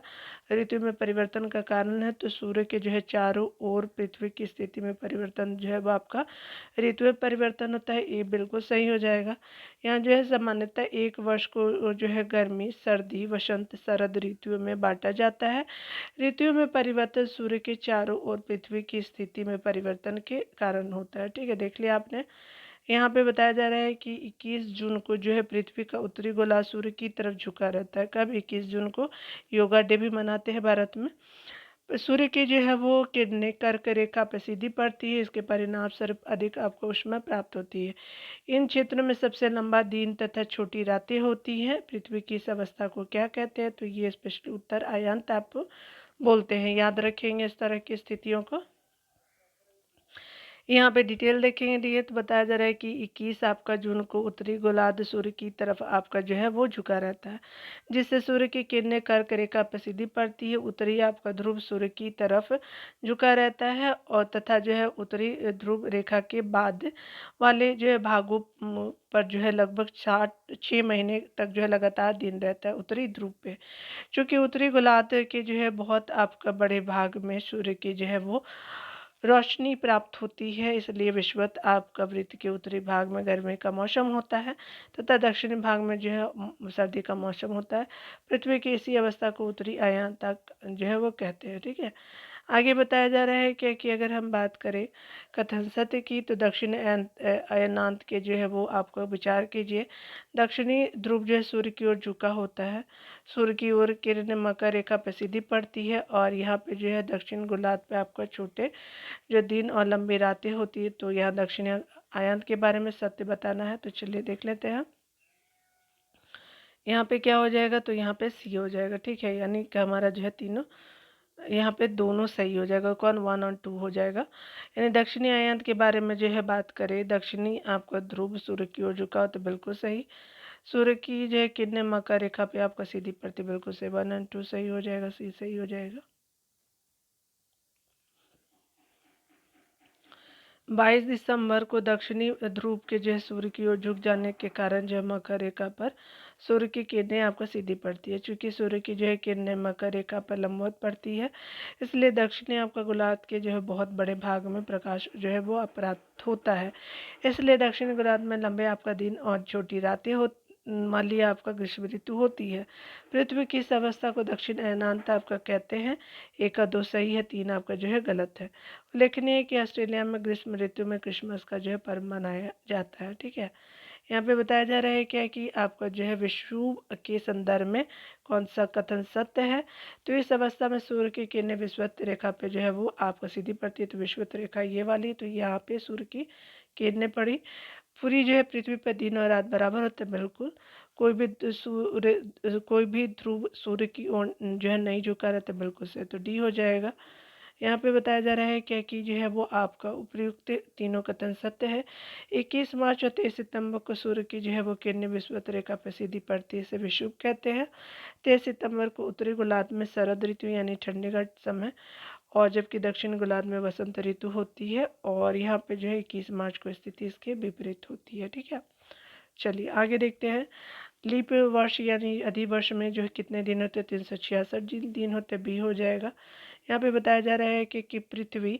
S1: ऋतु में परिवर्तन का कारण है, तो सूर्य के जो है चारों ओर पृथ्वी की स्थिति में परिवर्तन जो है वो आपका ऋतु में परिवर्तन होता है, ये बिल्कुल सही हो जाएगा। यहाँ जो है सामान्यतः एक वर्ष को जो है गर्मी सर्दी वसंत शरद ऋतुओं में बांटा जाता है। ऋतुओं में परिवर्तन सूर्य के चारों ओर पृथ्वी की स्थिति में परिवर्तन के कारण होता है, ठीक है। देख लिया आपने। यहाँ पे बताया जा रहा है कि 21 जून को जो है पृथ्वी का उत्तरी गोला सूर्य की तरफ झुका रहता है। कब? 21 जून को योगा डे भी मनाते हैं भारत में। सूर्य की जो है वो किरणें कर्क रेखा पर सीधी पड़ती है, इसके परिणाम स्वरूप अधिक आपको ऊष्मा प्राप्त होती है। इन क्षेत्रों में सबसे लंबा दिन तथा छोटी रातें होती हैं। पृथ्वी की इस अवस्था को क्या कहते हैं, तो ये स्पेशली उत्तर आयांत आप बोलते हैं। याद रखेंगे इस तरह की स्थितियों को। यहाँ पे डिटेल देखेंगे दिए, तो बताया जा रहा है कि 21 आपका जून को उत्तरी गोलार्ध सूर्य की तरफ आपका जो है वो झुका रहता है, जिससे सूर्य की किरणें कर्क रेखा पर सीधी पड़ती है। उत्तरी आपका ध्रुव सूर्य की तरफ झुका रहता है और तथा जो है उत्तरी ध्रुव रेखा के बाद वाले जो है भागों पर जो है लगभग 6 महीने तक जो है लगातार दिन रहता है उत्तरी ध्रुव पे। चूँकि उत्तरी गोलार्ध के जो है बहुत आपका बड़े भाग में सूर्य की जो है वो रोशनी प्राप्त होती है, इसलिए विषुवत आपका वृत्त के उत्तरी भाग में गर्मी का मौसम होता है तथा दक्षिणी भाग में जो है सर्दी का मौसम होता है। पृथ्वी की इसी अवस्था को उत्तरी अयान तक जो है वो कहते हैं, ठीक है। आगे बताया जा रहा है कि अगर हम बात करें कथन सत्य की, तो दक्षिण अयनांत के जो है वो आपको विचार कीजिए। दक्षिणी ध्रुव जो है सूर्य की ओर झुका होता है। सूर्य की ओर किरण मकर रेखा पर सीधी पड़ती है और यहाँ पे जो है दक्षिण गोलार्ध पे आपका छोटे जो दिन और लंबी रातें होती है। तो यहाँ दक्षिणी आयन के बारे में सत्य बताना है, तो चलिए देख लेते हैं। यहाँ पे क्या हो जाएगा, तो यहाँ पे सी हो जाएगा, ठीक है। यानी कि हमारा जो है तीनों यहाँ पे दोनों सही हो जाएगा, कौन 1 और 2 हो जाएगा। यानी दक्षिणी अयन के बारे में जो है बात करें, दक्षिणी आपका ध्रुव सूर्य की ओर झुका हो तो बिल्कुल सही। सूर्य की जो है किरणें मकर रेखा पे आपका सीधी पड़ती, बिल्कुल सही, 1 और 2 सही हो जाएगा, सी सही हो जाएगा। 22 दिसंबर को दक्षिणी ध्रुव के जो है सूर्य की ओर झुक जाने के कारण जो है मकर रेखा पर सूर्य की किरणें आपको सीधी पड़ती है। चूंकि सूर्य की जो है किरणें मकर रेखा पर लंबवत पड़ती है, इसलिए दक्षिणी आपका गोलार्ध के जो है बहुत बड़े भाग में प्रकाश जो है वो अपरात होता है। इसलिए दक्षिणी गोलार्ध में लंबे आपका दिन और छोटी रातें हो, मान लिया आपका ग्रीष्म ऋतु होती है। पृथ्वी की इस अवस्था को दक्षिण अयनांत आपका कहते हैं। 1 और 2 सही है, 3 आपका जो है गलत है। उल्लेखनीय है कि ऑस्ट्रेलिया में ग्रीष्म ऋतु में क्रिसमस का जो है पर्व मनाया जाता है। ठीक है, यहाँ पे बताया जा रहा है क्या कि आपका जो है विषुव के संदर्भ में कौन सा कथन सत्य है। तो इस अवस्था में सूर्य की किरणें विषुवत रेखा पे जो है वो आपको सीधी पड़ती है, तो विषुवत रेखा ये वाली, तो यहाँ पे सूर्य की किरणें पड़ी। पूरी जो है पृथ्वी पर दिन और रात बराबर होते हैं, बिल्कुल। कोई भी ध्रुव सूर्य की ओर जो है नहीं झुका रहता, बिल्कुल से, तो डी हो जाएगा। यहाँ पे बताया जा रहा है क्या कि जो है वो आपका उपयुक्त तीनों कथन सत्य है। 21 मार्च और 23 सितंबर को सूर्य की जो है वो किरणें विषुवत रेखा पर सीधी पड़ती है, इसे विषुव कहते हैं। 23 सितंबर को उत्तरी गोलार्ध में शरद ऋतु यानी ठंडी का समय, और जबकि दक्षिण गोलार्ध में वसंत ऋतु होती है। और यहाँ पे जो है 21 मार्च को स्थिति इसके विपरीत होती है। ठीक है, चलिए आगे देखते हैं। लीप वर्ष यानी अधिवर्ष में जो है कितने दिन होते हैं, 366 दिन होते, बी हो जाएगा। यहाँ पे बताया जा रहा है कि पृथ्वी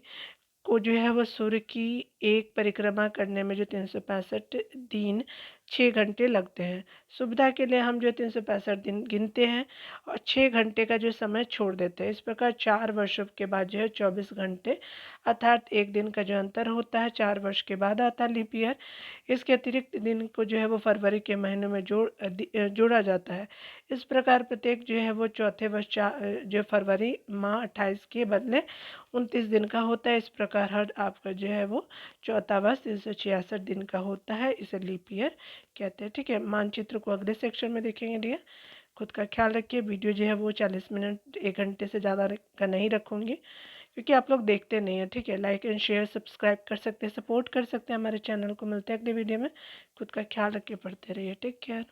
S1: को जो है वो सूर्य की एक परिक्रमा करने में जो 365 दिन 6 घंटे लगते हैं। सुविधा के लिए हम जो 365 दिन गिनते हैं और 6 घंटे का जो समय छोड़ देते हैं। इस प्रकार 4 वर्षों के बाद जो है 24 घंटे अर्थात एक दिन का जो अंतर होता है 4 वर्ष के बाद आता है लीप ईयर। इसके अतिरिक्त दिन को जो है वो फरवरी के महीनों में जोड़ा जाता है। इस प्रकार प्रत्येक जो है वो चौथे वर्ष जो फरवरी माह 28 के बदले 29 दिन का होता है। इस प्रकार हर आपका जो है वो चौथा वर्ष 366 दिन का होता है, इसे लीप ईयर कहते हैं। ठीक है, मानचित्र को अगले सेक्शन में देखेंगे डियर। खुद का ख्याल रखिए। वीडियो जो है वो 40 मिनट 1 घंटे से ज़्यादा का नहीं रखूँगी, क्योंकि आप लोग देखते नहीं हैं। ठीक है, लाइक एंड शेयर सब्सक्राइब कर सकते हैं, सपोर्ट कर सकते हैं हमारे चैनल को। मिलते हैं अगले वीडियो में। खुद का ख्याल रखिए, पढ़ते रहिए। Take care.